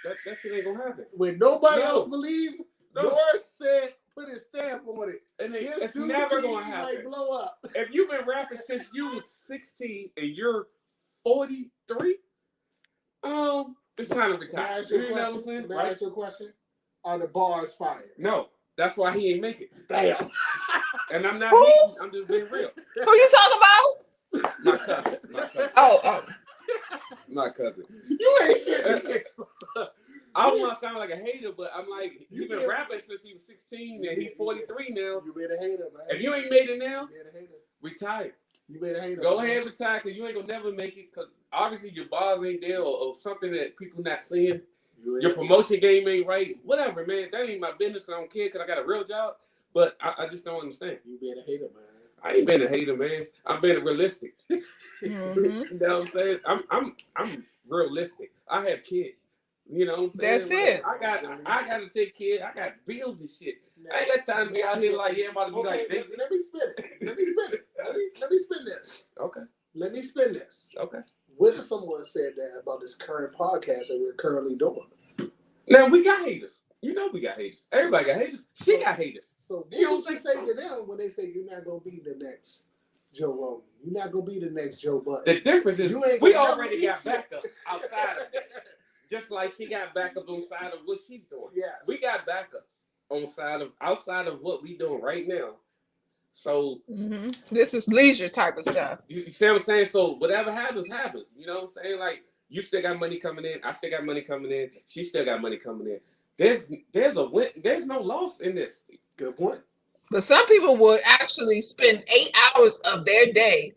That shit ain't gonna happen. When nobody No. else believe, No. Norris said, put his stamp on it. And His it's two never CDs gonna happen. might blow up. If you've been rapping since you was 16 and you're 43, it's time to Can I retire. ask you a You know what I'm question? saying? Can I ask you a question? Are the bars fired? No, that's why he ain't make it. Damn. And I'm not Who? hating, I'm just being real. Who you talking about? My cousin. Oh. My cousin. You ain't shit. I don't want to sound like a hater, but I'm like, you've been rapping since he was 16 and he's 43 now. You been a hater, man. If you ain't made it now, You been a hater. retire. You been a hater. Go man. ahead, retire, because you ain't gonna never make it. Because obviously your bars ain't there, or something that people not seeing. Your promotion game ain't right. Whatever, man. That ain't my business. I don't care because I got a real job. But I just don't understand. You been a hater, man. I ain't been a hater, man. I'm being realistic. Mm-hmm. You know what I'm saying? I'm realistic. I have kids. You know what I'm saying? That's it. I gotta take care. I got bills and shit. I ain't got time to be out here like everybody be like, Okay, let me spin it. Let me spin it. Let me spin this. okay, Let me spin this. okay. What if someone said that about this current podcast that we're currently doing? Now we got haters. You know we got haters. Everybody got haters. She got haters. So You what don't would you think say so? to them when they say you're not gonna be the next Joe Rogan? You're not gonna be the next Joe Budden. The difference is You ain't we gonna already never got be shit. backups outside of this. Just like she got backups on side of what she's doing. Yes. We got backups on outside of what we doing right now. So Mm-hmm. This is leisure type of stuff. you see what I'm saying? So whatever happens, happens. You know what I'm saying? Like you still got money coming in, I still got money coming in, she still got money coming in. There's a win, there's no loss in this. Good point. But some people would actually spend 8 hours of their day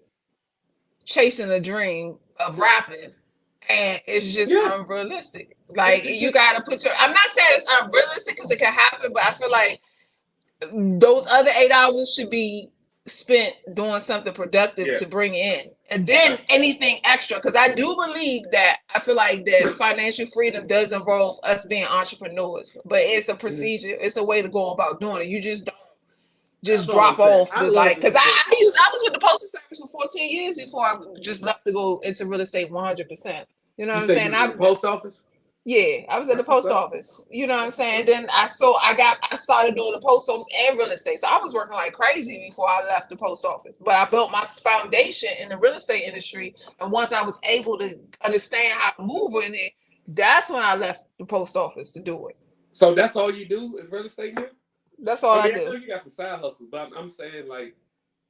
chasing the dream of rapping, and it's just unrealistic. Like you gotta put your. I'm not saying it's unrealistic because it can happen, but I feel like those other 8 hours should be spent doing something productive to bring in, and then anything extra. Because I do believe that I feel like that financial freedom does involve us being entrepreneurs, but it's a procedure. It's a way to go about doing it. You just don't just That's all drop I'm saying. off I the love like. this Because I was with the postal service for 14 years before I just left to go into real estate 100%. You know what I'm saying? You post office? Yeah, I was at the post office. You know what I'm saying? Then I started doing the post office and real estate. So I was working like crazy before I left the post office. But I built my foundation in the real estate industry. And once I was able to understand how to move in it, that's when I left the post office to do it. So that's all you do is real estate now? That's all I I do. know you got some side hustle, but I'm saying like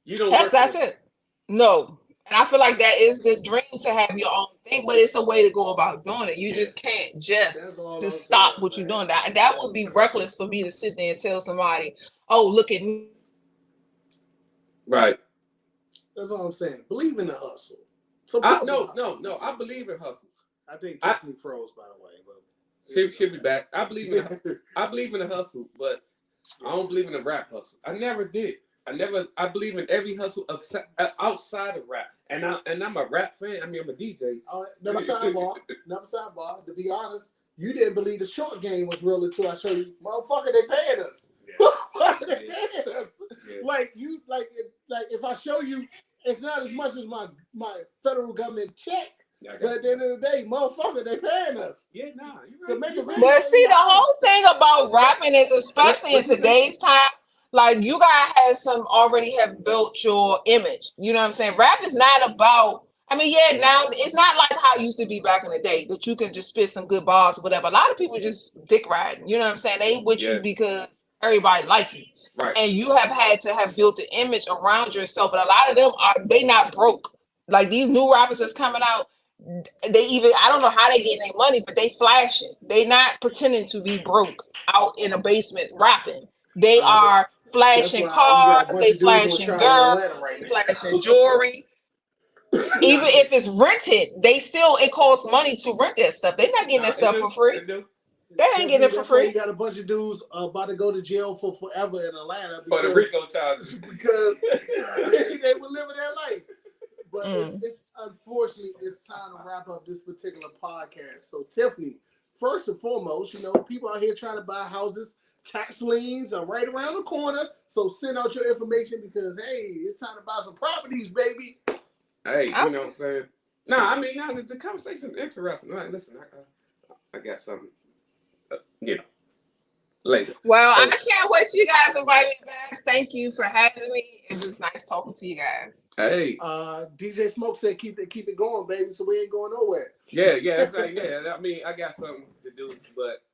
you don't. That's it. No. And I feel like that is the dream to have your own thing, but it's a way to go about doing it. You just can't just stop what you're doing. That would be reckless for me to sit there and tell somebody, "Oh, look at me." Right. That's all I'm saying. Believe in the hustle. No. I believe in hustles. I think Tiffany froze, by the way. But She'll be back. I believe in the hustle, but I don't believe in the rap hustle. I never did. I believe in every hustle outside of rap. And I'm a rap fan. I mean, I'm a DJ. Never sidebar. To be honest, you didn't believe the short game was real until I show you, motherfucker, they paying us. Yeah. They paying us. Yeah. Like if I show you, it's not as much as my federal government check. But at the end of the day, motherfucker, they paying us. Yeah, nah, you're right. But see, the whole thing about rapping is, especially in today's time, like you guys already have built your image. You know what I'm saying? Rap is not about, now it's not like how it used to be back in the day that you can just spit some good bars or whatever. A lot of people just dick riding. You know what I'm saying? They with you because everybody like you. Right. And you have had to have built an image around yourself. And a lot of them they not broke. Like these new rappers that's coming out, I don't know how they get their money, but they flashing. They not pretending to be broke out in a basement rapping. They are flashing cars, they flashing girls, they flashing jewelry. Even if it's rented, it costs money to rent that stuff. They're not getting that stuff for free. They ain't getting it for That's why free. you got a bunch of dudes about to go to jail for forever in Atlanta For the RICO charges. because they were living their life. But it's unfortunately it's time to wrap up this particular podcast. So Tiffany, first and foremost, people out here trying to buy houses. Tax liens are right around the corner. So send out your information because hey, it's time to buy some properties, baby. Hey, you know what I'm saying? The conversation is interesting. All right, listen, I got something. Later. Well, I can't wait till you guys invite me back. Thank you for having me. It was nice talking to you guys. Hey. DJ Smoke said keep it going, baby, so we ain't going nowhere. Yeah, it's like, I got something to do, but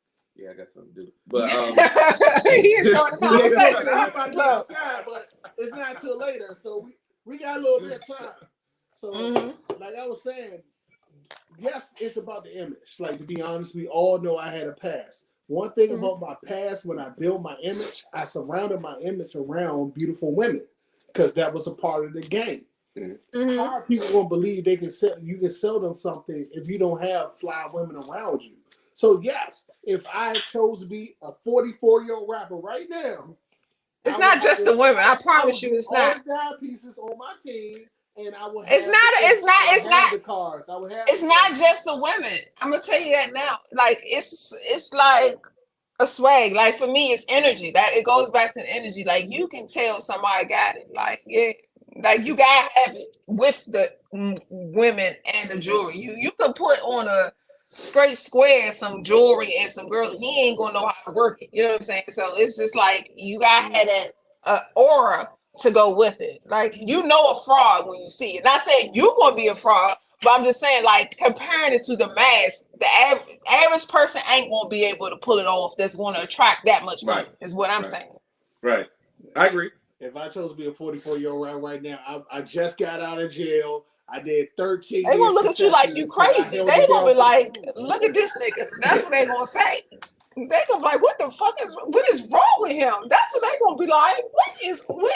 I got something to do. But he enjoyed the conversation. But it's not till later, so we got a little bit of time. So like I was saying, yes, it's about the image. Like, to be honest, we all know I had a past. One thing about my past, when I built my image, I surrounded my image around beautiful women because that was a part of the game. How are people gonna believe you can sell them something if you don't have fly women around you? So yes, if I chose to be a 44-year-old rapper right now, it's not just the women. I promise you, it's not. All the dime pieces on my team. And I would. It's not the cards. I would have. It's not just the women. I'm gonna tell you that now. Like it's like a swag. Like for me, it's energy. That it goes back to energy. Like you can tell somebody got it. Like like you gotta have it with the women and the jewelry. You can put on a straight square some jewelry and some girls. He ain't gonna know how to work it. You know what I'm saying? So it's just like you gotta have that aura to go with it. Like, a fraud when you see it. Not saying you're going to be a fraud, but I'm just saying, like, comparing it to the mass, the average person ain't going to be able to pull it off that's going to attract that much money, is what I'm saying. Right. I agree. If I chose to be a 44-year-old right now, I just got out of jail. I did 13 They going to look at you like you crazy. They going to be like, look at this nigga. That's what they going to say. They gonna be like, what is wrong with him? That's what they gonna be like. What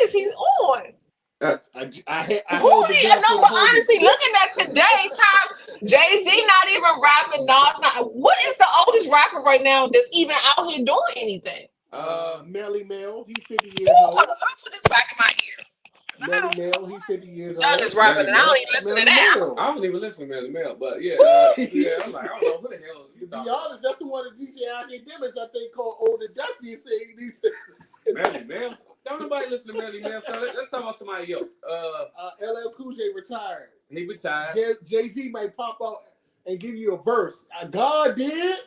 is he on? But honestly, looking at today time, Jay-Z not even rapping. Nas not. What is the oldest rapper right now that's even out here doing anything? Melly Mel, he 50 years old. Let me put this back in my ear. Melly Mel, he 50 years old. Y'all just rapping, and I don't even listen to that. I don't even listen to Melly Mel, but I'm like, I don't know who the hell you talking. To be honest, that's the one of DJ Academics I think called Older Dusty saying he needs to. Melly Mel? Don't nobody listen to Melly Mel. So let's talk about somebody else. LL Cool J retired. He retired. Jay-Z might pop out and give you a verse. God did.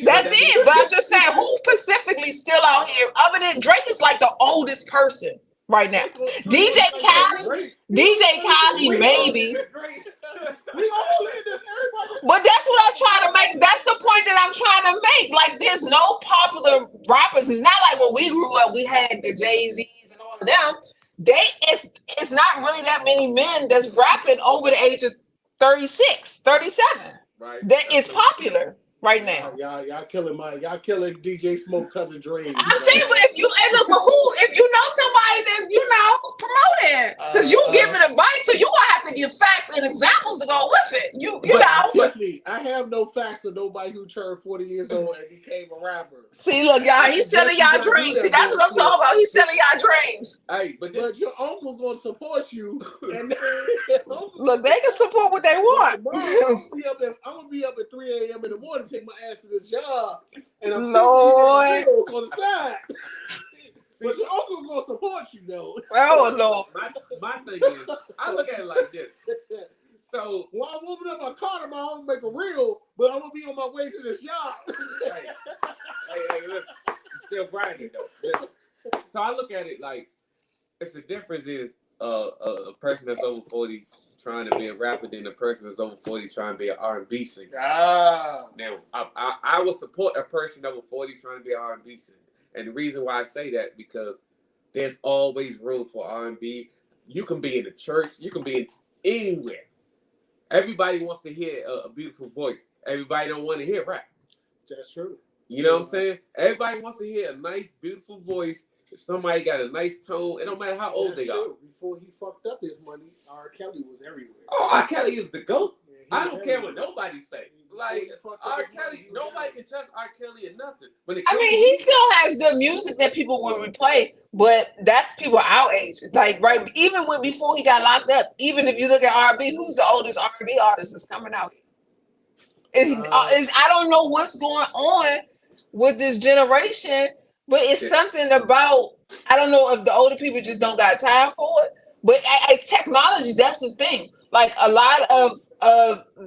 That's it. But I'm just saying, who specifically still out here other than Drake is like the oldest person right now. DJ Khaled, maybe. We all in this, everybody. But that's what I'm trying to make. That's the point that I'm trying to make. Like, there's no popular rappers. It's not like when we grew up, we had the Jay-Z's and all of them. It's not really that many men that's rapping over the age of 36, 37. Right. That is popular right now. Y'all killing DJ Smoke cousin dreams. I'm saying, but if you know somebody, then promote it. Because you giving advice, so you gonna have to give facts and examples to go with it. You know. Tiffany, I have no facts of nobody who turned 40 years old and became a rapper. See, look, y'all, he's selling y'all dreams. See, that's what I'm talking about. He's selling y'all dreams. Hey, but your uncle gonna support you, and look, they can support what they want. I'm gonna be up at 3 a.m. in the morning, take my ass to the job, and I'm Lord still on the side. But your uncle's gonna support you, though. Oh Lord. My thing is, I look at it like this. So while I'm moving up my car tomorrow, I'm gonna make a reel, but I'm gonna be on my way to this job. hey, look, I'm still grinding though. Listen. So I look at it like the difference is a person that's over 40 trying to be a rapper than a person that's over 40 trying to be an R&B singer. Now, I will support a person over 40 trying to be an R&B singer. And the reason why I say that, because there's always room for R&B. You can be in the church. You can be in anywhere. Everybody wants to hear a beautiful voice. Everybody don't want to hear rap. That's true. You know what I'm saying? Everybody wants to hear a nice, beautiful voice If somebody got a nice tone, it don't matter how old That's they are. true. Before he fucked up his money, R. Kelly was everywhere. Oh, R. Kelly is the GOAT. Yeah, he I was don't care what everywhere. nobody say. Before Like he fucked up R. his money, Kelly, he was nobody everywhere. can touch R. Kelly or nothing. When it I comes mean, to he music, still has good music that people will replay, but that's people our age. Like, right, even when before he got locked up, even if you look at R&B, who's the oldest R&B artist that's coming out? I don't know what's going on with this generation, but it's Yeah. something about, I don't know if the older people just don't got time for it, but as technology, that's the thing. Like a lot of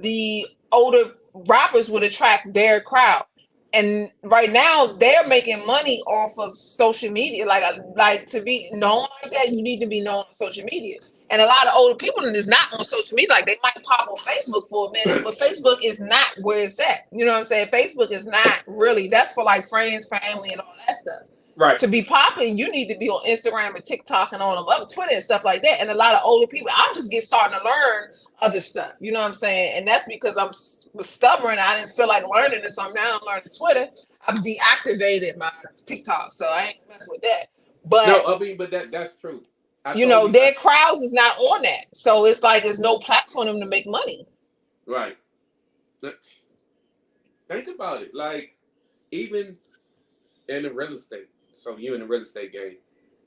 the older rappers would attract their crowd. And right now they're making money off of social media. Like to be known like that, you need to be known on social media. And a lot of older people is not on social media. Like they might pop on Facebook for a minute, but Facebook is not where it's at. You know what I'm saying? Facebook is not really, that's for like friends, family, and all that stuff. right? To be popping, you need to be on Instagram and TikTok and all of other Twitter and stuff like that. And a lot of older people, I'm just starting to learn other stuff. You know what I'm saying? And that's because I was stubborn. I didn't feel like learning it, so now I'm learning Twitter. I've deactivated my TikTok, so I ain't messing with that. But No, I mean, but that's true. you know, their crowds is not on that, so it's like there's no platform for them to make money. Right. Think about it. Like even in the real estate. So you in the real estate game.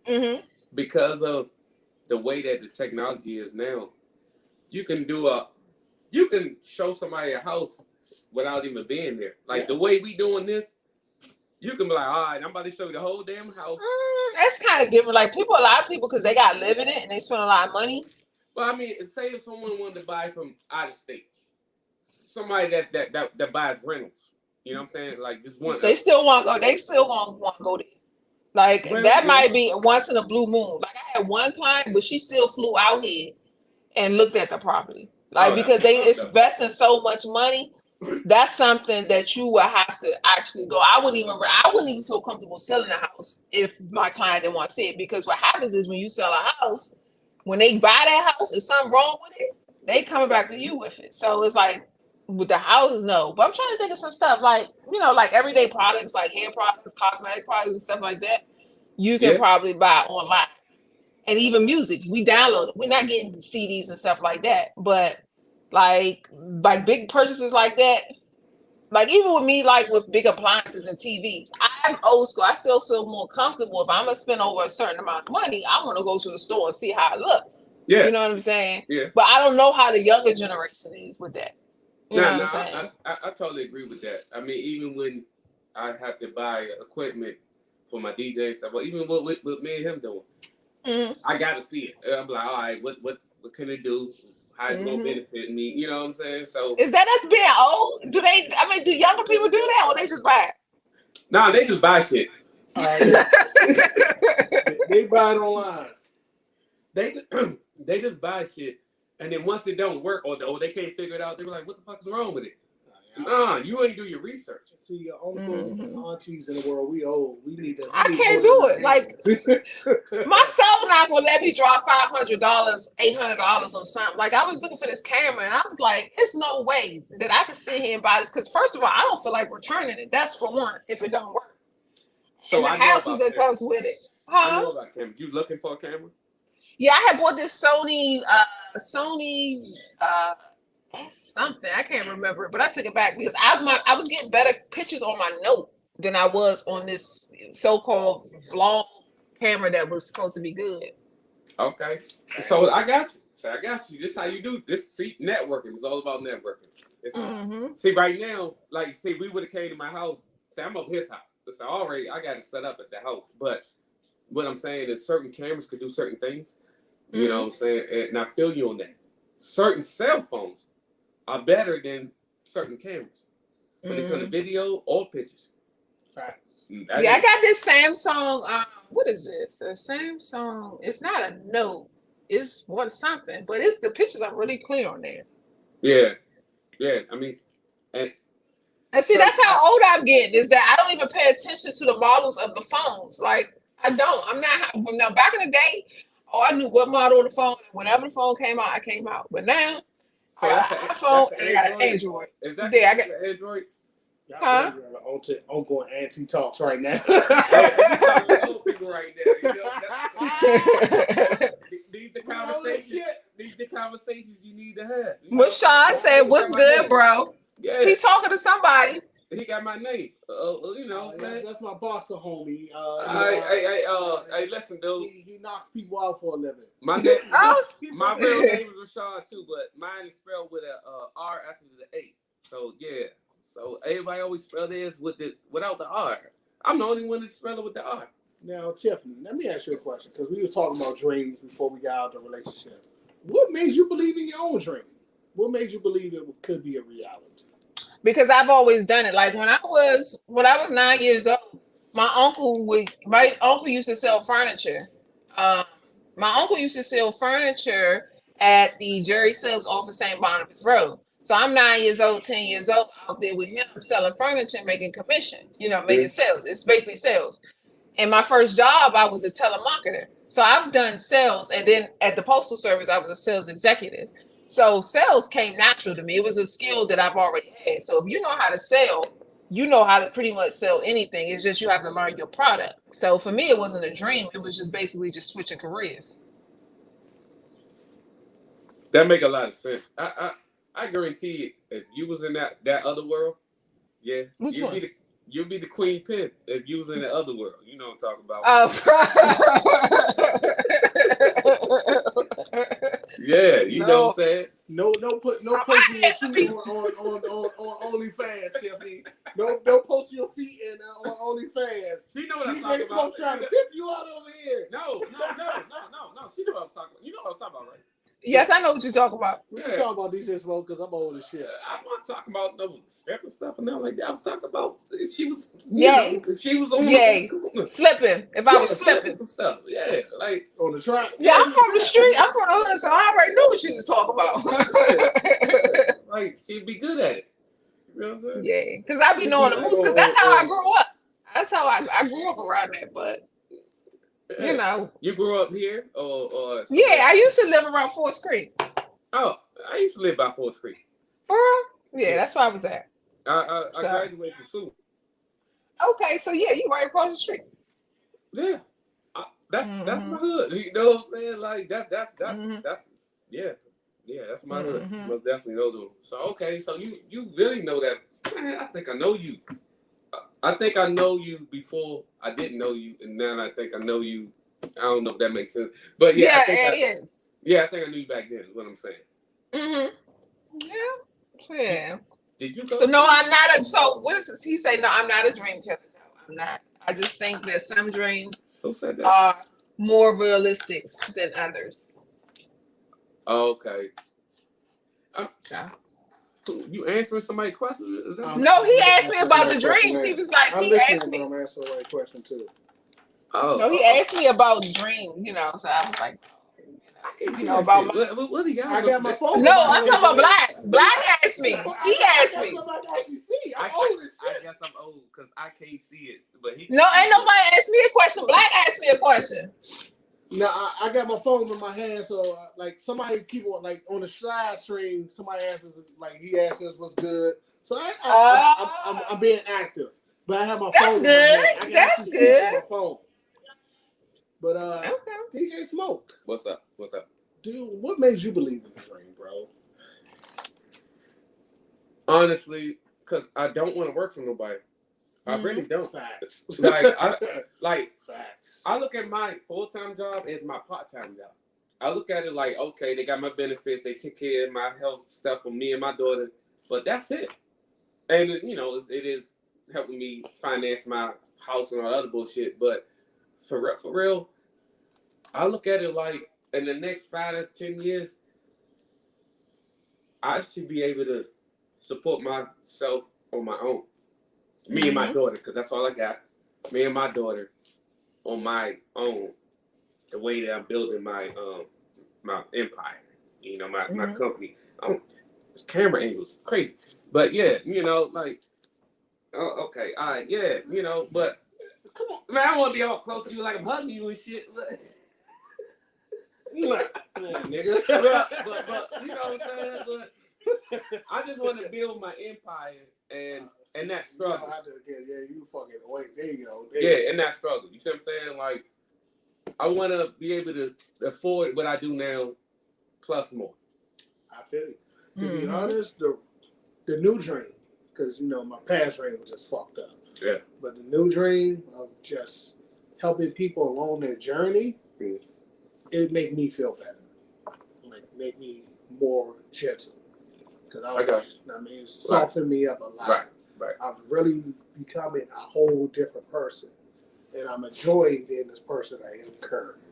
Mm-hmm. Because of the way that the technology is now, you can show somebody a house without even being there. Like Yes. the way we doing this, you can be like, all right, I'm about to show you the whole damn house. That's kind of different. Like a lot of people, because they got to live in it and they spend a lot of money. Well, I mean, say if someone wanted to buy from out of state, somebody that buys rentals, you know what I'm saying? Like just one. They still want to go. They still want to go there. Like Well, that yeah. might be once in a blue moon. Like I had one client, but she still flew out here and looked at the property. Like because they investing so much money. That's something that you will have to actually go. I wouldn't even feel comfortable selling a house if my client didn't want to see it, because what happens is when you sell a house, when they buy that house, there's something wrong with it, they coming back to you with it. So it's like with the houses, no. But I'm trying to think of some stuff like, you know, like everyday products, like hair products, cosmetic products, and stuff like that. You can probably buy online. And even music, we download it. We're not getting CDs and stuff like that, but like big purchases like that, like even with me, like with big appliances and TVs, I'm old school. I still feel more comfortable if I'm gonna spend over a certain amount of money. I want to go to the store and see how it looks. Yeah, you know what I'm saying. Yeah, but I don't know how the younger generation is with that. You know what I'm saying? I totally agree with that. I mean, even when I have to buy equipment for my DJ stuff, but even with me and him doing, I got to see it. I'm like, all right, what can it do? How it's gonna benefit me? You know what I'm saying? So is that us being old? Do younger people do that, or they just buy it? Nah, they just buy shit. Yeah. They buy it online. They just buy shit, and then once it don't work or they can't figure it out, they're like, what the fuck is wrong with it? Nah, you ain't do your research. See, your uncles and aunties in the world, we old. We need to. I can't do it. Like my soul not gonna let me draw $500, $800 on something. Like I was looking for this camera, and I was like, "It's no way that I can sit here and buy this." Because first of all, I don't feel like returning it. That's for one. If it don't work, so and the houses that comes with it. I know about camera. You looking for a camera? Yeah, I had bought this Sony. That's something I can't remember, but I took it back because I was getting better pictures on my Note than I was on this so-called vlog camera that was supposed to be good. Okay, so I got you. This is how you do this. See, networking is all about networking. See, right now, like, we would have came to my house. Say, I'm over his house. So I got it set up at the house. But what I'm saying is certain cameras could do certain things. You know what I'm saying? And I feel you on that. Certain cell phones are better than certain cameras when it comes to video or pictures. Facts. I got this Samsung. What is this? A Samsung. It's not a Note. It's something, but the pictures are really clear on there. Yeah. I mean, and see, so that's how old I'm getting. Is that I don't even pay attention to the models of the phones. Like I don't. I'm not. Now back in the day, I knew what model of the phone. Whenever the phone came out, I came out. But now. So I got an iPhone and I got an Android. Is that I got Android? Huh? Uncle and auntie talks right now. Old people right there. You know, these the conversations you need to have. You What know? Sean said, what's good, bro? Yeah. He talking to somebody. He got my name. You know, that's my boxer homie. Hey, listen, dude. He knocks people out for a living. My name, my real name is Rashad too, but mine is spelled with a R after the A. So yeah. So everybody always spell theirs without the R. I'm the only one that spell it with the R. Now, Tiffany, let me ask you a question because we were talking about dreams before we got out of the relationship. What made you believe in your own dream? What made you believe it could be a reality? Because I've always done it. Like when I was 9 years old, my uncle used to sell furniture. My uncle used to sell furniture at the Jerry Subs off of St. Barnabas Road. So I'm 9 years old, 10 years old, out there with him selling furniture, making commission, making sales. It's basically sales. And my first job, I was a telemarketer. So I've done sales. And then at the Postal Service, I was a sales executive. So sales came natural to me. It was a skill that I've already had. So if you know how to sell, you know how to pretty much sell anything. It's just you have to learn your product. So for me, it wasn't a dream. It was just basically just switching careers. That make a lot of sense. I guarantee you, if you was in that other world, yeah, Which one? You'll be the queen pin if you was in the other world. You know what I'm talking about. Yeah, you know what I'm saying? No posting your feet on OnlyFans, Tiffany. No posting your feet on OnlyFans. She know what I'm DJ talking Smoke about. trying to pimp you out over here. No. She know what I'm talking about. You know what I'm talking about, right? Yes, I know what you're talking about. We can talk about DJ Smoke because I'm old as shit. I'm not talking about no stripping stuff and nothing like that. I was talking about if she was, if she was on flipping. If I was flipping some stuff, yeah, like on the track. Yeah, I'm from the street. I'm from the hood, so I already knew what you was talking about. Like she'd be good at it. You know what I'm saying? Yeah, because I be knowing the moves. Because that's how I grew up. That's how I grew up around that. But you grew up here or yeah, I used to live around Forest Creek. Oh, I used to live by Forest Creek. For real? Yeah, that's where I was at. I graduated from SUNY. Okay, so yeah, you right across the street. Yeah, that's my hood. You know what I'm saying? Like that's that's my hood. Most definitely know them. So okay, so you really know that. Man, I think I know you. I think I know you before I didn't know you, and now I think I know you. I don't know if that makes sense, but I think I knew you back then. Is what I'm saying. Yeah. Did you go? So no, I'm not. So what is this? He say no, I'm not a dream killer. No, I'm not. I just think that some dreams are more realistic than others. Okay. You answering somebody's question? No, he asked me about the dreams. He was like, he asked me. I'm answering the right question too. Oh. No, he asked me about dreams. So I was like, about what do you got? I got my phone. No, I'm talking about Black. Black asked me. He asked me. I guess I'm old because I can't see it. But ain't nobody asked me a question. Black asked me a question. No, I got my phone in my hand, so like somebody keep on like on the side stream. Somebody asks like he asks us what's good. So I'm being active, but I have my phone. That's good. My phone. But DJ Smoke, what's up? Dude, what made you believe in the dream, bro? Honestly, because I don't want to work for nobody. I really don't. Facts. Facts. I look at my full-time job as my part-time job. I look at it like, okay, they got my benefits, they take care of my health stuff for me and my daughter, but that's it. And it is helping me finance my house and all that other bullshit. But for real, I look at it like in the next 5 to 10 years, I should be able to support myself on my own. Me and my daughter, because that's all I got. Me and my daughter on my own. The way that I'm building my my empire, my company. This camera angles crazy, but yeah, okay, all right, yeah, but come on, man, I want to be all close to you like I'm hugging you and shit. Nigga. But you know what I'm saying? But I just want to build my empire, and and that You know struggle. how to get, you fucking wait. There you go. And that struggle. You see what I'm saying? Like, I want to be able to afford what I do now, plus more. I feel you. To be honest, the new dream, because my past dream was just fucked up. Yeah. But the new dream of just helping people along their journey, it make me feel better. Like make me more gentle. Because it softened me up a lot. Right. I'm really becoming a whole different person. And I'm enjoying being this person I am currently.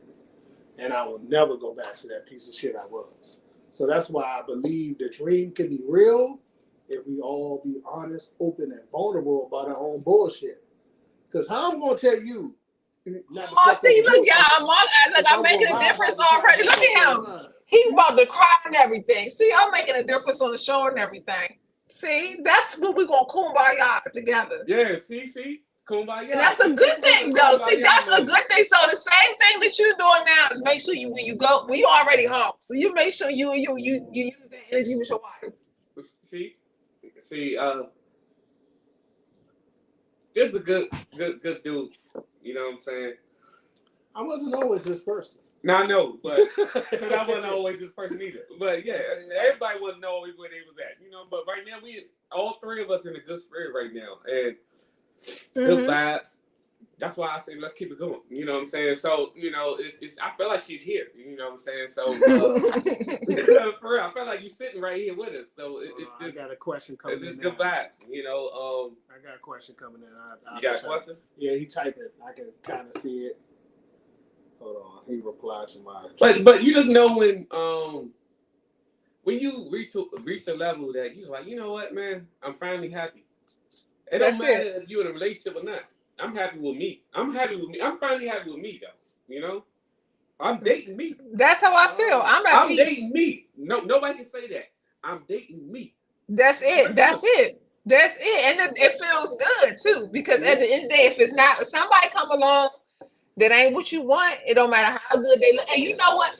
And I will never go back to that piece of shit I was. So that's why I believe the dream can be real if we all be honest, open, and vulnerable about our own bullshit. Because how I'm going to tell you. See, look, y'all, I'm making a difference already. Look at him. He about to cry and everything. See, I'm making a difference on the show and everything. See, that's what we're going to kumbaya together. Yeah, see? Kumbaya. And that's a good thing, though. See, that's a good thing. So the same thing that you're doing now is make sure when you go, we already home. So you make sure you use that energy with your wife. See, this is a good dude. You know what I'm saying? I wasn't always this person. Now I know, but I wasn't always this person either. But yeah, everybody wasn't always where they was at, But right now, we all three of us in a good spirit right now, and good vibes. That's why I say let's keep it going. You know what I'm saying? So it's I feel like she's here. You know what I'm saying? So for real, I feel like you're sitting right here with us. So I got a question coming in. It's good vibes. I got a question coming in. You got a question? Yeah, he typed it. I can kind of see it. Hold on. He replied to my. But you just know when you reach a level that you're like, you know what, man, I'm finally happy. It don't matter if you're in a relationship or not. I'm happy with me. I'm finally happy with me, though. I'm dating me. That's how I feel. I'm dating me. No, nobody can say that. I'm dating me. That's it. And it feels good too, because at the end of the day, if somebody come along that ain't what you want, it don't matter how good they look. And you know what?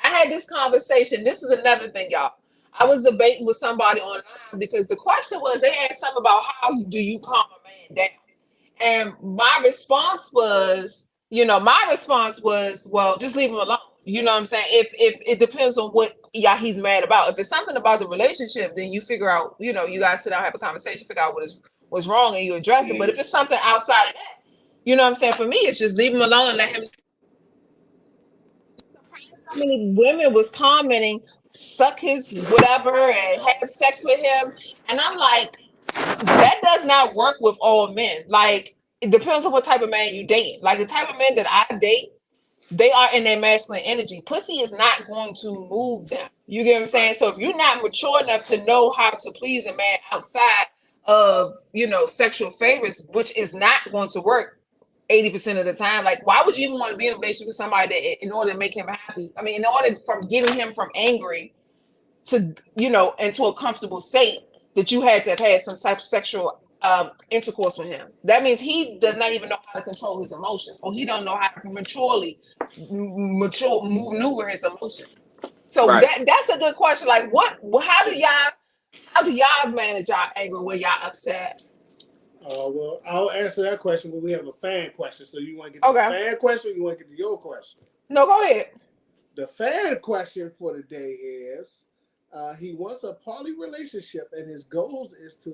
I had this conversation. This is another thing, y'all. I was debating with somebody online because the question was, they asked something about how do you calm a man down? And my response was, well, just leave him alone. You know what I'm saying? If it depends on what he's mad about. If it's something about the relationship, then you figure out, you guys sit down, have a conversation, figure out what's wrong, and you address it. But if it's something outside of that, you know what I'm saying? For me, it's just leave him alone and let him. So many women was commenting, suck his whatever and have sex with him. And I'm like, that does not work with all men. Like, it depends on what type of man you date. Like, the type of men that I date, they are in their masculine energy. Pussy is not going to move them. You get what I'm saying? So if you're not mature enough to know how to please a man outside of, sexual favors, which is not going to work 80% of the time, like, why would you even want to be in a relationship with somebody that, in order to make him happy? I mean, in order from getting him from angry to, into a comfortable state, that you had to have had some type of sexual intercourse with him. That means he does not even know how to control his emotions, or he don't know how to maturely maneuver his emotions. So that's a good question. Like, how do y'all manage y'all anger when y'all upset? Well, I'll answer that question when we have a fan question. So you want to get to the fan question, or you want to get to your question? No, go ahead. The fan question for the day is, he wants a poly relationship, and his goals is to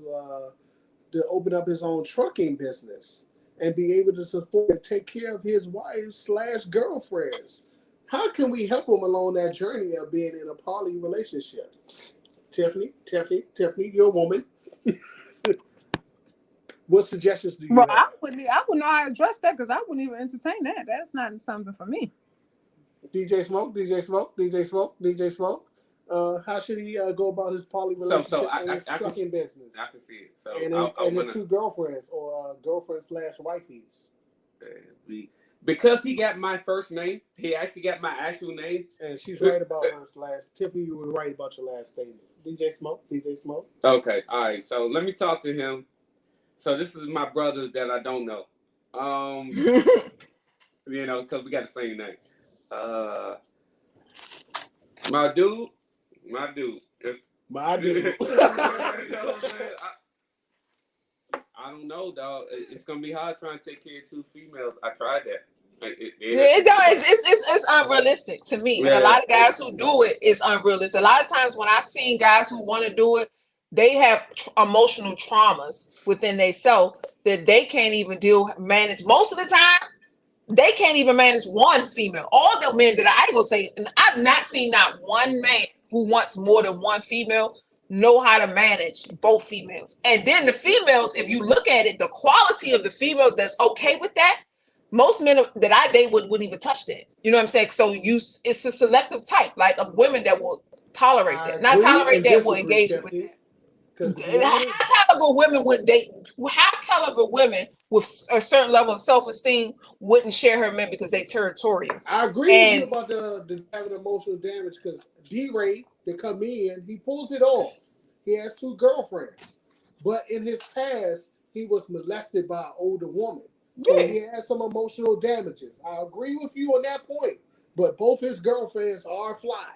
open up his own trucking business and be able to support and take care of his wives/girlfriends. How can we help him along that journey of being in a poly relationship? Tiffany, you're a woman. What suggestions do you have? I wouldn't know how to address that, because I wouldn't even entertain that. That's not something for me. DJ Smoke. How should he go about his poly relationship and his trucking business? I can see it. So and his two girlfriends, or girlfriend/wifeys. Because he got my first name, he actually got my actual name. And she's right about her last. Tiffany, you were right about your last statement. DJ Smoke. Okay, all right. So let me talk to him. So this is my brother that I don't know. Because we got the same name. My dude. I don't know, dog. It's gonna be hard trying to take care of two females. I tried that. It's unrealistic to me, and a lot of guys who do it is unrealistic. A lot of times when I've seen guys who want to do it, they have emotional traumas within themselves that they can't even manage. Most of the time, they can't even manage one female. All the men that I will say, and I've not seen not one man who wants more than one female know how to manage both females. And then the females, if you look at it, the quality of the females that's okay with that, most men that I date wouldn't even touch that. You know what I'm saying? So it's a selective type, like of women that will tolerate that. Not tolerate that, will engage with that. High caliber women would date. High caliber women with a certain level of self-esteem wouldn't share her men because they territorial. I agree with you about the having emotional damage because D-Ray, they come in, he pulls it off. He has 2 girlfriends, but in his past, he was molested by an older woman. So he had some emotional damages. I agree with you on that point, but both his girlfriends are fly.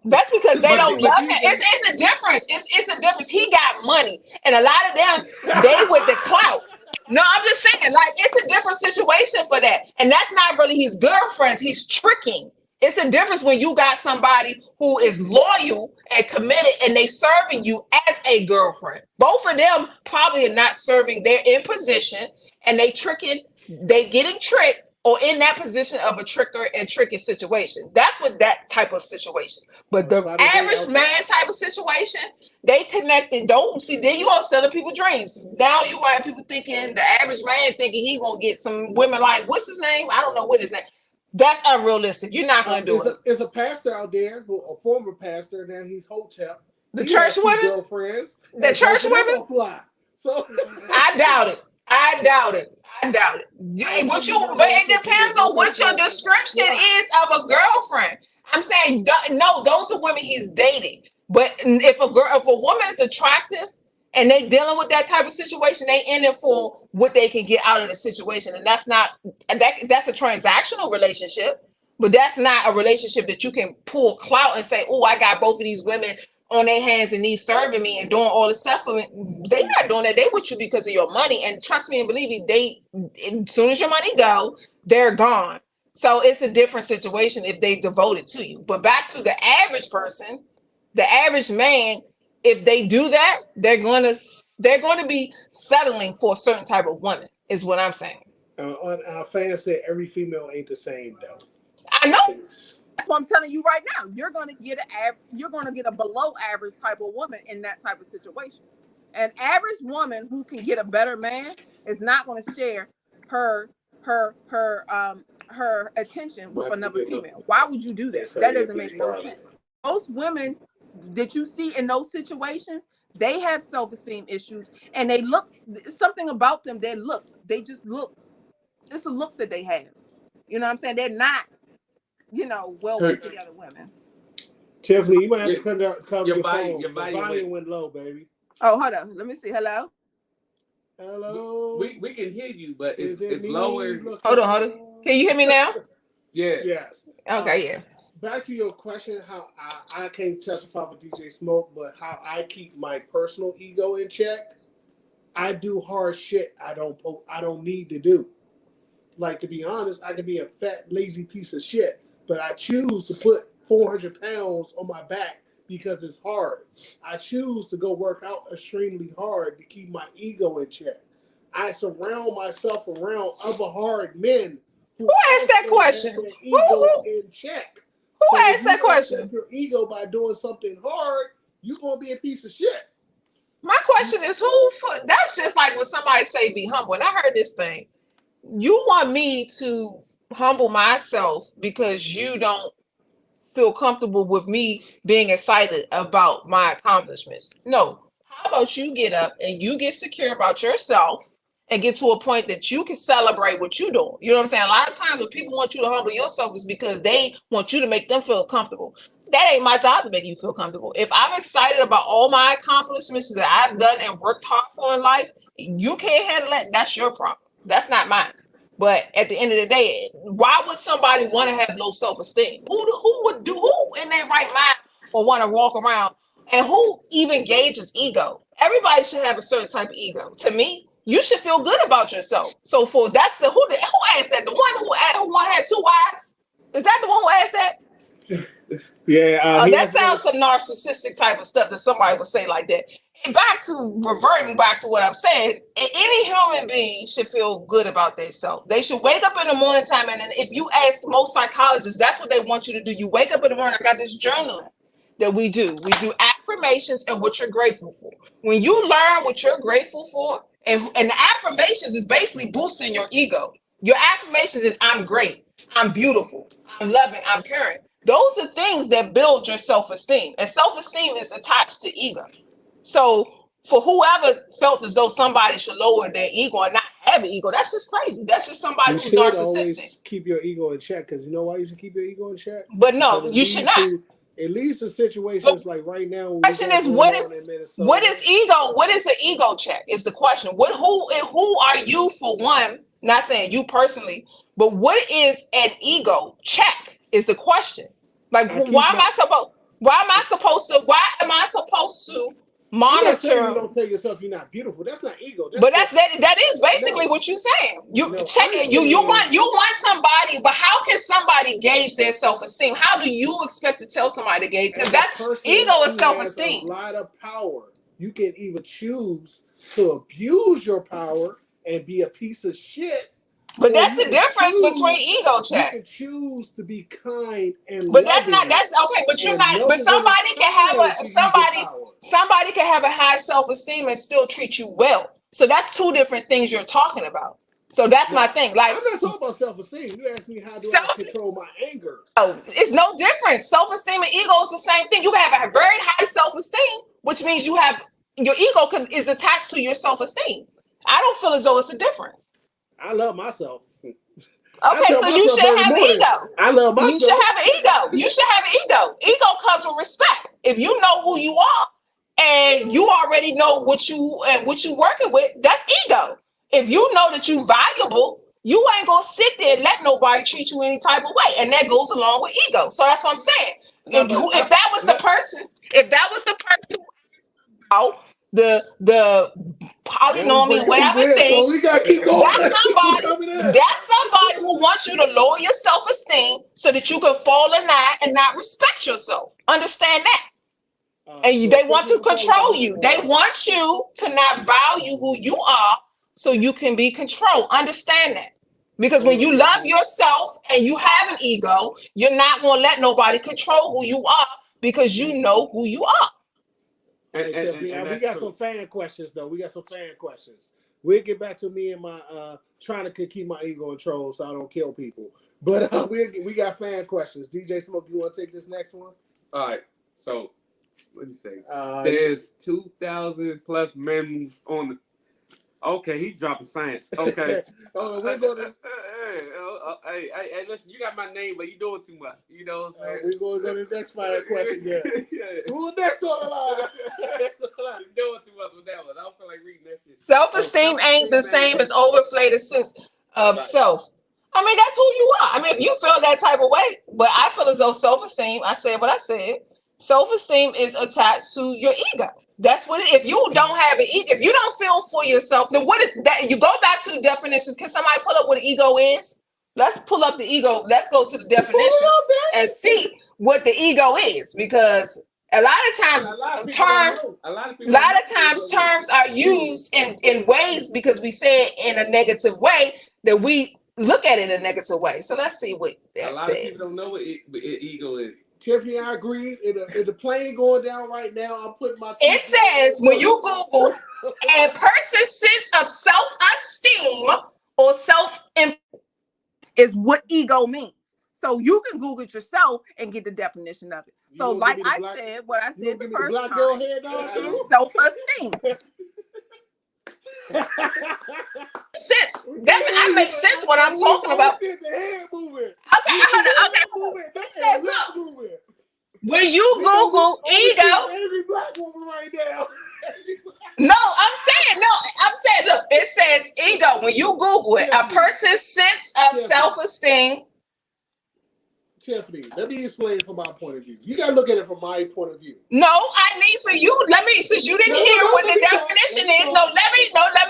That's because they don't love him. It's a difference. It's a difference. He got money, and a lot of them, they with the clout. No, I'm just saying, like, it's a different situation for that. And that's not really his girlfriends. He's tricking. It's a difference when you got somebody who is loyal and committed and they serving you as a girlfriend. Both of them probably are not serving. They're in position and they tricking, they getting tricked or in that position of a tricker and tricky situation. That's what that type of situation. But the average man type of situation, they connected. Don't see, then you all selling people dreams. Now you want people thinking, the average man thinking he gonna get some women like, what's his name? I don't know what his name. That's unrealistic. You're not gonna do it. There's a pastor out there, a former pastor, now he's Hotep. The church women? Girlfriends. The church women? Fly. So I doubt it. I doubt it. But it depends on what your description is of a girlfriend. I'm saying no, those are women he's dating. But if a woman is attractive and they dealing with that type of situation, they in it for what they can get out of the situation. And that's a transactional relationship, but that's not a relationship that you can pull clout and say, oh, I got both of these women on their hands and these serving me and doing all the stuff for me. They not doing that. They with you because of your money. And trust me and believe me, as soon as your money go, they're gone. So it's a different situation if they devoted to you. But back to the average person, the average man, if they do that, they're going to be settling for a certain type of woman, is what I'm saying. Our fans said every female ain't the same, though. I know. That's what I'm telling you right now. You're going to get a below average type of woman in that type of situation. An average woman who can get a better man is not going to share her attention with another female. Why would you do that? That doesn't make no sense. Most women that you see in those situations, they have self-esteem issues and they look, something about them, they just look, it's a look that they have. You know what I'm saying? They're not, well put together women. Tiffany, you might have to cover your phone. Your volume went low, baby. Oh, hold on. Let me see. Hello? Hello? We can hear you, but it's lower. Hold on. Can you hear me now? Yeah. Yes. Okay, yeah. Back to your question, how I can't testify for DJ Smoke, but how I keep my personal ego in check. I do hard shit I don't need to do. Like, to be honest, I can be a fat, lazy piece of shit, but I choose to put 400 pounds on my back because it's hard. I choose to go work out extremely hard to keep my ego in check. I surround myself around other hard men who asked that question. Ego in check. Who asked that question? Your ego by doing something hard, you're gonna be a piece of shit. My question is, that's just like when somebody say be humble. And I heard this thing. You want me to humble myself because you don't feel comfortable with me being excited about my accomplishments. No. How about you get up and you get secure about yourself and get to a point that you can celebrate what you're doing? You know what I'm saying? A lot of times when people want you to humble yourself is because they want you to make them feel comfortable. That ain't my job to make you feel comfortable. If I'm excited about all my accomplishments that I've done and worked hard for in life, you can't handle that. That's your problem. That's not mine. But at the end of the day, why would somebody want to have low self-esteem? Who in their right mind will want to walk around, and who even gauges ego? Everybody should have a certain type of ego. To me, you should feel good about yourself. So for that's the who asked that? The one who had 2 wives? Is that the one who asked that? Yeah, That sounds some narcissistic type of stuff that somebody would say like that. And reverting back to what I'm saying, any human being should feel good about themselves. They should wake up in the morning time, and then if you ask most psychologists, that's what they want you to do. You wake up in the morning. I got this journaling that we do. We do affirmations and what you're grateful for. When you learn what you're grateful for, and the affirmations is basically boosting your ego. Your affirmations is I'm great, I'm beautiful, I'm loving, I'm caring. Those are things that build your self-esteem, and self-esteem is attached to ego. So for whoever felt as though somebody should lower their ego and not have an ego, that's just crazy. That's just somebody who's narcissistic. Always keep your ego in check, because you know why you should keep your ego in check? But no, you should not. It leads to situations like right now. The question is, what is ego? What is an ego check? Is the question. Who are you for one? Not saying you personally, but what is an ego check? Is the question. Like, why am I supposed to monitor? You don't tell yourself you're not beautiful. That's not ego. That is basically what you're saying. Check it. You want somebody, but how can somebody gauge their self-esteem? How do you expect to tell somebody to gauge? Because that's ego is self-esteem. A lot of power. You can either choose to abuse your power and be a piece of shit. But that's the difference between ego check. You can choose to be kind and but that's okay. But you're not. But somebody can have a high self-esteem and still treat you well. So that's 2 different things you're talking about. So that's my thing. Like, I'm not talking about self-esteem. You asked me how do I control my anger. Oh, it's no different. Self-esteem and ego is the same thing. You can have a very high self-esteem, which means your ego is attached to your self-esteem. I don't feel as though it's a difference. I love myself. Okay, so you should have an ego. I love myself. You should have an ego. You should have an ego. Ego comes with respect. If you know who you are and you already know what you working with, that's ego. If you know that you valuable, you ain't gonna sit there and let nobody treat you any type of way, and that goes along with ego. So that's what I'm saying. If that was the person, the polynomial, whatever thing, we gotta keep going. That's somebody who wants you to lower your self-esteem so that you can fall in line and not respect yourself. Understand that? And they want to control you. They want you to not value who you are so you can be controlled. Understand that. Because when you love yourself and you have an ego, you're not going to let nobody control who you are because you know who you are. We got some fan questions, though. We'll get back to me and my trying to keep my ego in control so I don't kill people. But we got fan questions. DJ Smoke, you want to take this next one? All right. So, what do you say? There's 2,000 plus members on the. Okay, he dropping science. Okay. We're gonna. Hey, listen, you got my name, but you doing too much. You know what I'm saying? We're gonna go to the next fan question. Yeah. Who's next on the line? You're doing too much with that one. I don't feel like reading that shit. Self-esteem ain't the same as overinflated sense of self. I mean, that's who you are. I mean, if you feel that type of way, but I feel as though self-esteem, I said what I said, self-esteem is attached to your ego. That's what if you don't have an ego, if you don't feel for yourself, then what is that? You go back to the definitions. Can somebody pull up what an ego is? Let's pull up the ego. Let's go to the definition and see what the ego is, because a lot of times terms are used in ways because we say it in a negative way that we look at it in a negative way. So let's see what that a lot of people don't know what ego is. Tiffany, I agree. In the plane going down right now, I'm putting my. It says when you Google a person's sense of self-esteem or is what ego means. So you can Google it yourself and get the definition of it. So like I said the first time, it is self-esteem. Sense. That makes sense what I'm talking about. Okay. When you Google ego, every black woman right now. I'm saying, look, it says ego. When you Google it, a person's sense of self-esteem. Tiffany, let me explain from my point of view. You gotta look at it from my point of view. No, I need for you. Let me, since you didn't hear what the definition is. Let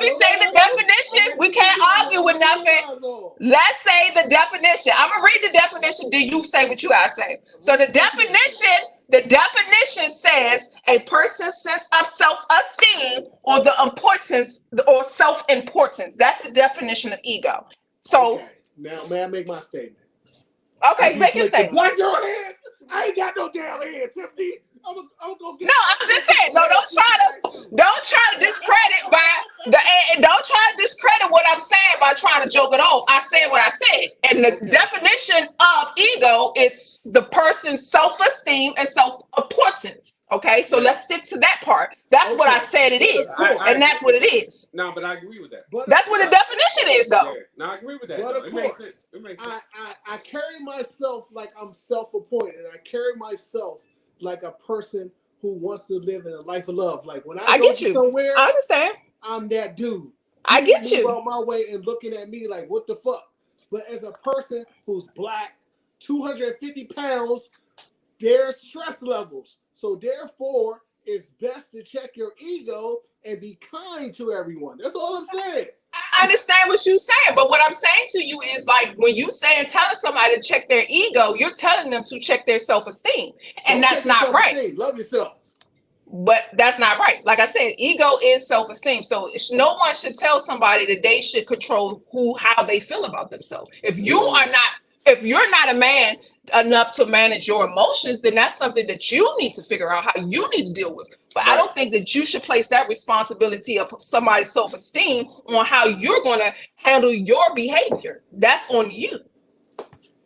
me say the definition. We can't argue with nothing. Let's say the definition. I'm gonna read the definition. Do you say what you gotta say? So the definition says a person's sense of self-esteem or the importance or self-importance. That's the definition of ego. So Okay. Now, may I make my statement? okay, make your statement. Black girl head. I ain't got no damn head, Tiffany. I'm gonna get. No, I'm just saying. No, don't try to discredit don't try to discredit what I'm saying by trying to joke it off. I said what I said, and the definition of ego is the person's self-esteem and self-importance. Okay, so let's stick to that part. That's what I said it is, and that's what it is. No, but I agree with that. That's what the definition is, though. Yeah. No, I agree with that. But of It course, makes sense. It makes sense. I carry myself like I'm self-appointed. I carry myself like a person who wants to live in a life of love. Like when I go get you somewhere, I understand. I'm that dude. I get People you. move out my way and looking at me like, what the fuck? But as a person who's black, 250 pounds, there's stress levels. So therefore, it's best to check your ego and be kind to everyone. That's all I'm saying. I understand what you're saying, but what I'm saying to you is like when you saying telling somebody to check their ego, you're telling them to check their self-esteem, and Don't that's check not your right. self-esteem. Love yourself. But that's not right. Like I said, ego is self-esteem. So no one should tell somebody that they should control how they feel about themselves. If you're not a man enough to manage your emotions, then that's something that you need to figure out how you need to deal with. But I don't think that you should place that responsibility of somebody's self-esteem on how you're going to handle your behavior. That's on you.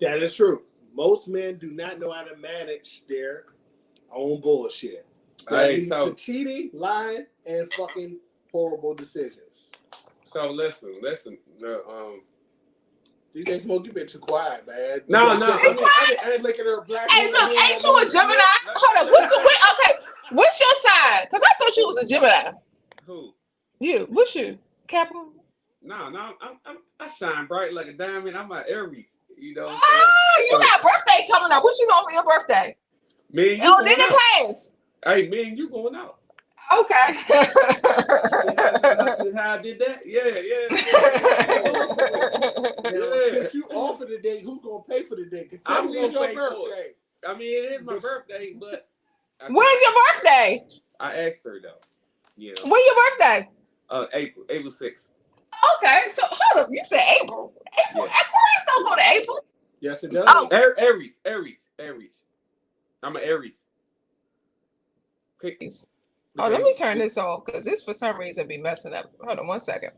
That is true. Most men do not know how to manage their own bullshit. That leads to cheating, lying, and fucking horrible decisions. So listen. DJ Smoke, you been too quiet, man. No. I didn't look at her black. Hey, look, ain't you a Gemini? Hold up. What's your sign? Because I thought you was a Gemini. Who? You. What's you? Capricorn? No. I shine bright like a diamond. I'm an Aries. You know. Oh, you got birthday coming up. What you know for your birthday? Me and you. Oh, did it pass? Hey, me and you going out. Okay. How I did that? Yeah. Now, since you offer the date, who's gonna pay for the date? Because I'm it's your gonna pay for birthday. I mean, it is my birthday, but When's your birthday? I asked her though. Yeah. When your birthday? April 6th. Okay, so hold up. You said April. April. Yeah. Aquarius don't go to April. Yes, it does. Oh. Aries. I'm an Aries. Okay. Oh, let me turn this off because this for some reason be messing up. Hold on 1 second.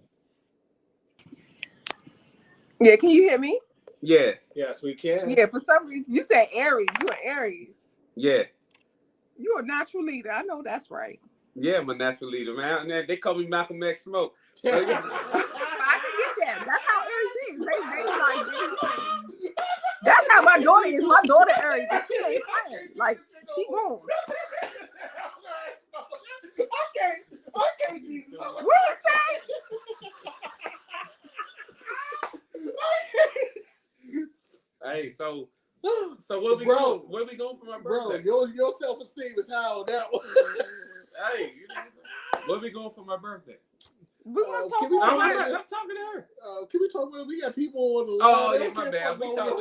Yeah, can you hear me? Yeah. Yes, we can. Yeah, for some reason you said Aries. You an Aries. Yeah. You're a natural leader. I know that's right. Yeah, I'm a natural leader, man. They call me Malcolm X Smoke. I can get that. That's how Aries is. They that's how my daughter is. My daughter Aries. And she ain't playing. Like she won't. Okay, Jesus. What you say? Hey, so where we going? Where we going for my birthday? Bro, your self-esteem is high on that one. Hey, where we going for my birthday? We want to talk I'm about I'm it. talking to her. Can we talk about? We got people on the line. Oh They yeah, my don't bad. care We if talk I'm all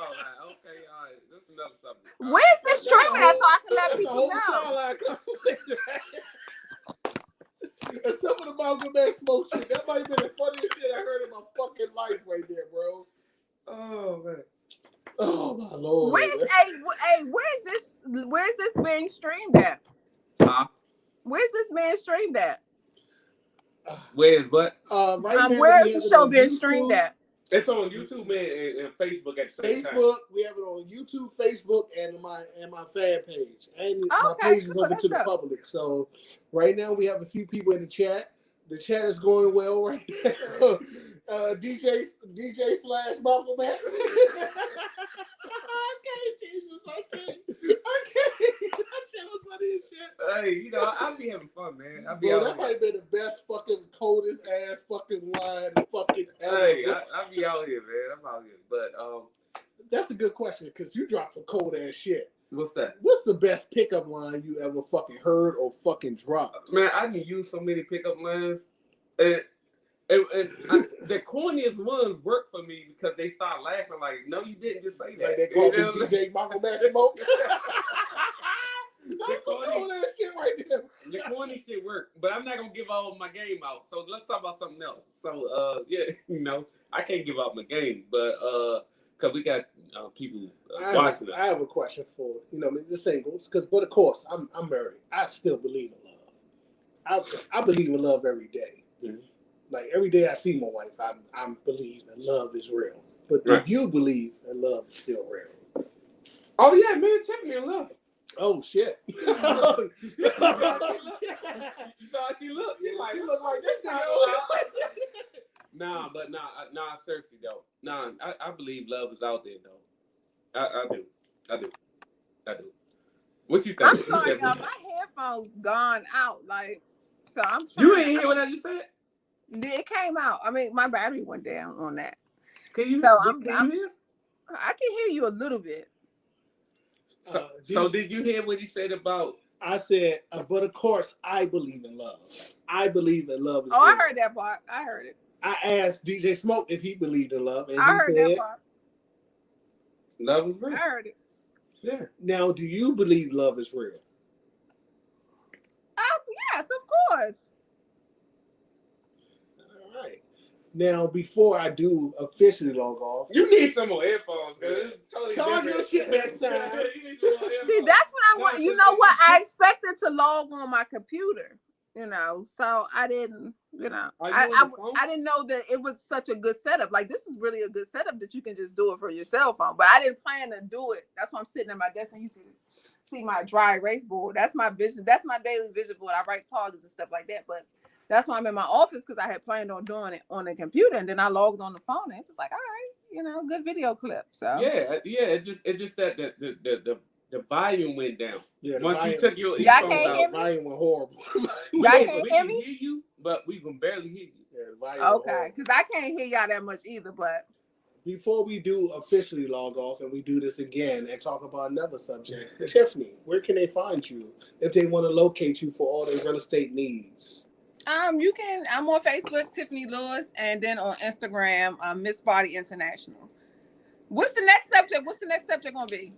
on- that. Okay, all right. That's another subject. Where's the streaming at so I can let That's a people whole know? sideline conversation. Except for the Malcolm X Smoke shit. That might have been the funniest shit I heard in my fucking life right there, bro. Oh man. Oh my lord. Where's this being streamed at? Huh? Where's this man streamed at? Where's what? Right now, where's we the have it show on being YouTube, streamed at? It's on YouTube, man, and Facebook at the same time. Facebook. We have it on YouTube, Facebook, and my fan page. And my Okay, page is cool, open to the that's up. public. So right now we have a few people in the chat. The chat is going well right now. DJ slash Malcolm X. I can't. That shit was funny as shit. Hey, you know, I'll be having fun, man. I'll be Bro, out that here. might have been the best fucking coldest ass fucking line fucking ever. Hey, I'll be out here, man. I'm out here. But That's a good question because you dropped some cold ass shit. What's that? What's the best pickup line you ever fucking heard or fucking dropped? Man, I didn't use so many pickup lines. And the corniest ones work for me because they start laughing like, no, you didn't just say that. Like they call me You know what I'm saying? DJ Michael Max Smoke. The That's some corny- cold ass shit right there. The corny shit work, but I'm not gonna give all my game out. So let's talk about something else. So yeah, I can't give out my game, but because we got people watching us. I have a question for the singles, but of course I'm married. I still believe in love. I believe in love every day. Mhm. Like every day I see my wife, I believe that love is real. But do Right. you believe that love is still real? Oh yeah, man, Tiffany in love. Oh shit! You saw how she looked. She look like this Nah, nigga. but seriously though. Nah, I believe love is out there though. I do. What you think? I'm sorry, y'all. My headphones gone out. Like, so I'm. You trying- ain't hear what I just said? It came out. I mean, my battery went down on that. Can you? So can you hear? I can hear you a little bit. So did you hear what he said about? I said, but of course I believe in love. I believe that love is Oh, I real. heard that part. I heard it. I asked DJ Smoke if he believed in love, and I he heard said, that part. Love is I real. heard it. Yeah. now do you believe love is real? Yes, of course. All right. Now, before I do officially log off, You need some more headphones, cause it's totally Charge different. your shit next time. You need some more headphones. See, that's what I want. No, You know what? I expected to log on my computer. So I didn't. Are you on I your phone? didn't know that it was such a good setup. Like, this is really a good setup that you can just do it from your cell phone. But I didn't plan to do it. That's why I'm sitting at my desk and you see my dry erase board. That's my vision. That's my daily vision board. I write targets and stuff like that. But that's why I'm in my office, because I had planned on doing it on the computer, and then I logged on the phone and it was like, all right, good video clip. So Yeah. It just that the volume went down. yeah, Once you took your Y'all earphones can't out, hear me? volume went horrible. Y'all we can't can hear me? hear you, but we can barely hear you. Yeah, the volume went Okay, horrible. because I can't hear y'all that much either. But Before we do officially log off and we do this again and talk about another subject, Tiffany, where can they find you if they want to locate you for all their real estate needs? I'm on Facebook, Tiffany Lewis, and then on Instagram, Miss Body International. What's the next subject gonna be?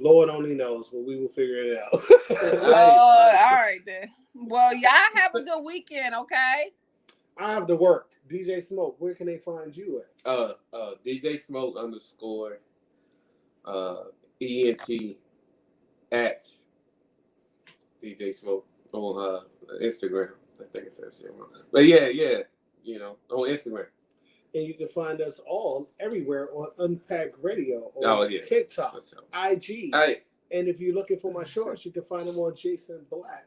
Lord only knows, but we will figure it out. All right then. Well, y'all have a good weekend, okay? I have to work. DJ Smoke, where can they find you at? DJ Smoke _ENT at DJ Smoke on Instagram. I think it says shit wrong. But yeah, on Instagram. And you can find us all everywhere on Unpack Radio, on Oh, yeah. TikTok, That's all. IG. Hey, And if you're looking for my shorts, you can find them on Jason Black.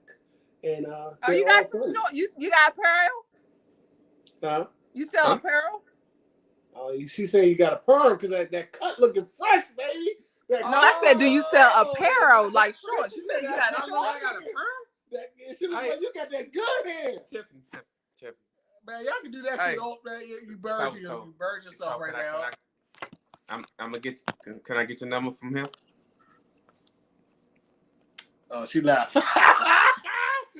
And Oh, they're you got all some free. short. You got apparel? Huh? You sell Huh? apparel? Oh, she saying you got a perm because that cut looking fresh, baby. No, I said, do you sell Oh, apparel that like fresh. shorts? You said you got I know I got a shorts. perm. She look Hey. like you got that good hair. Tiffany. Man, y'all can do that Hey. shit off, man. You burn yourself So right can now. I'm gonna get. Can I get your number from him? Oh, she laughed. Got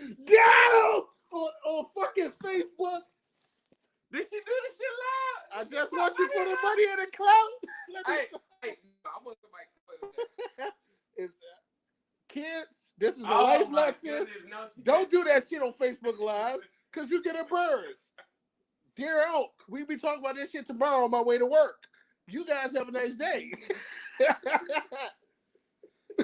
him on fucking Facebook. Did she do this shit live? I just want you for the money and the clout. Let me Hey, I want somebody. It's, kids, this is a life lesson. Don't do that shit on Facebook Live because you get a buzz. Dear Elk, we be talking about this shit tomorrow on my way to work. You guys have a nice day.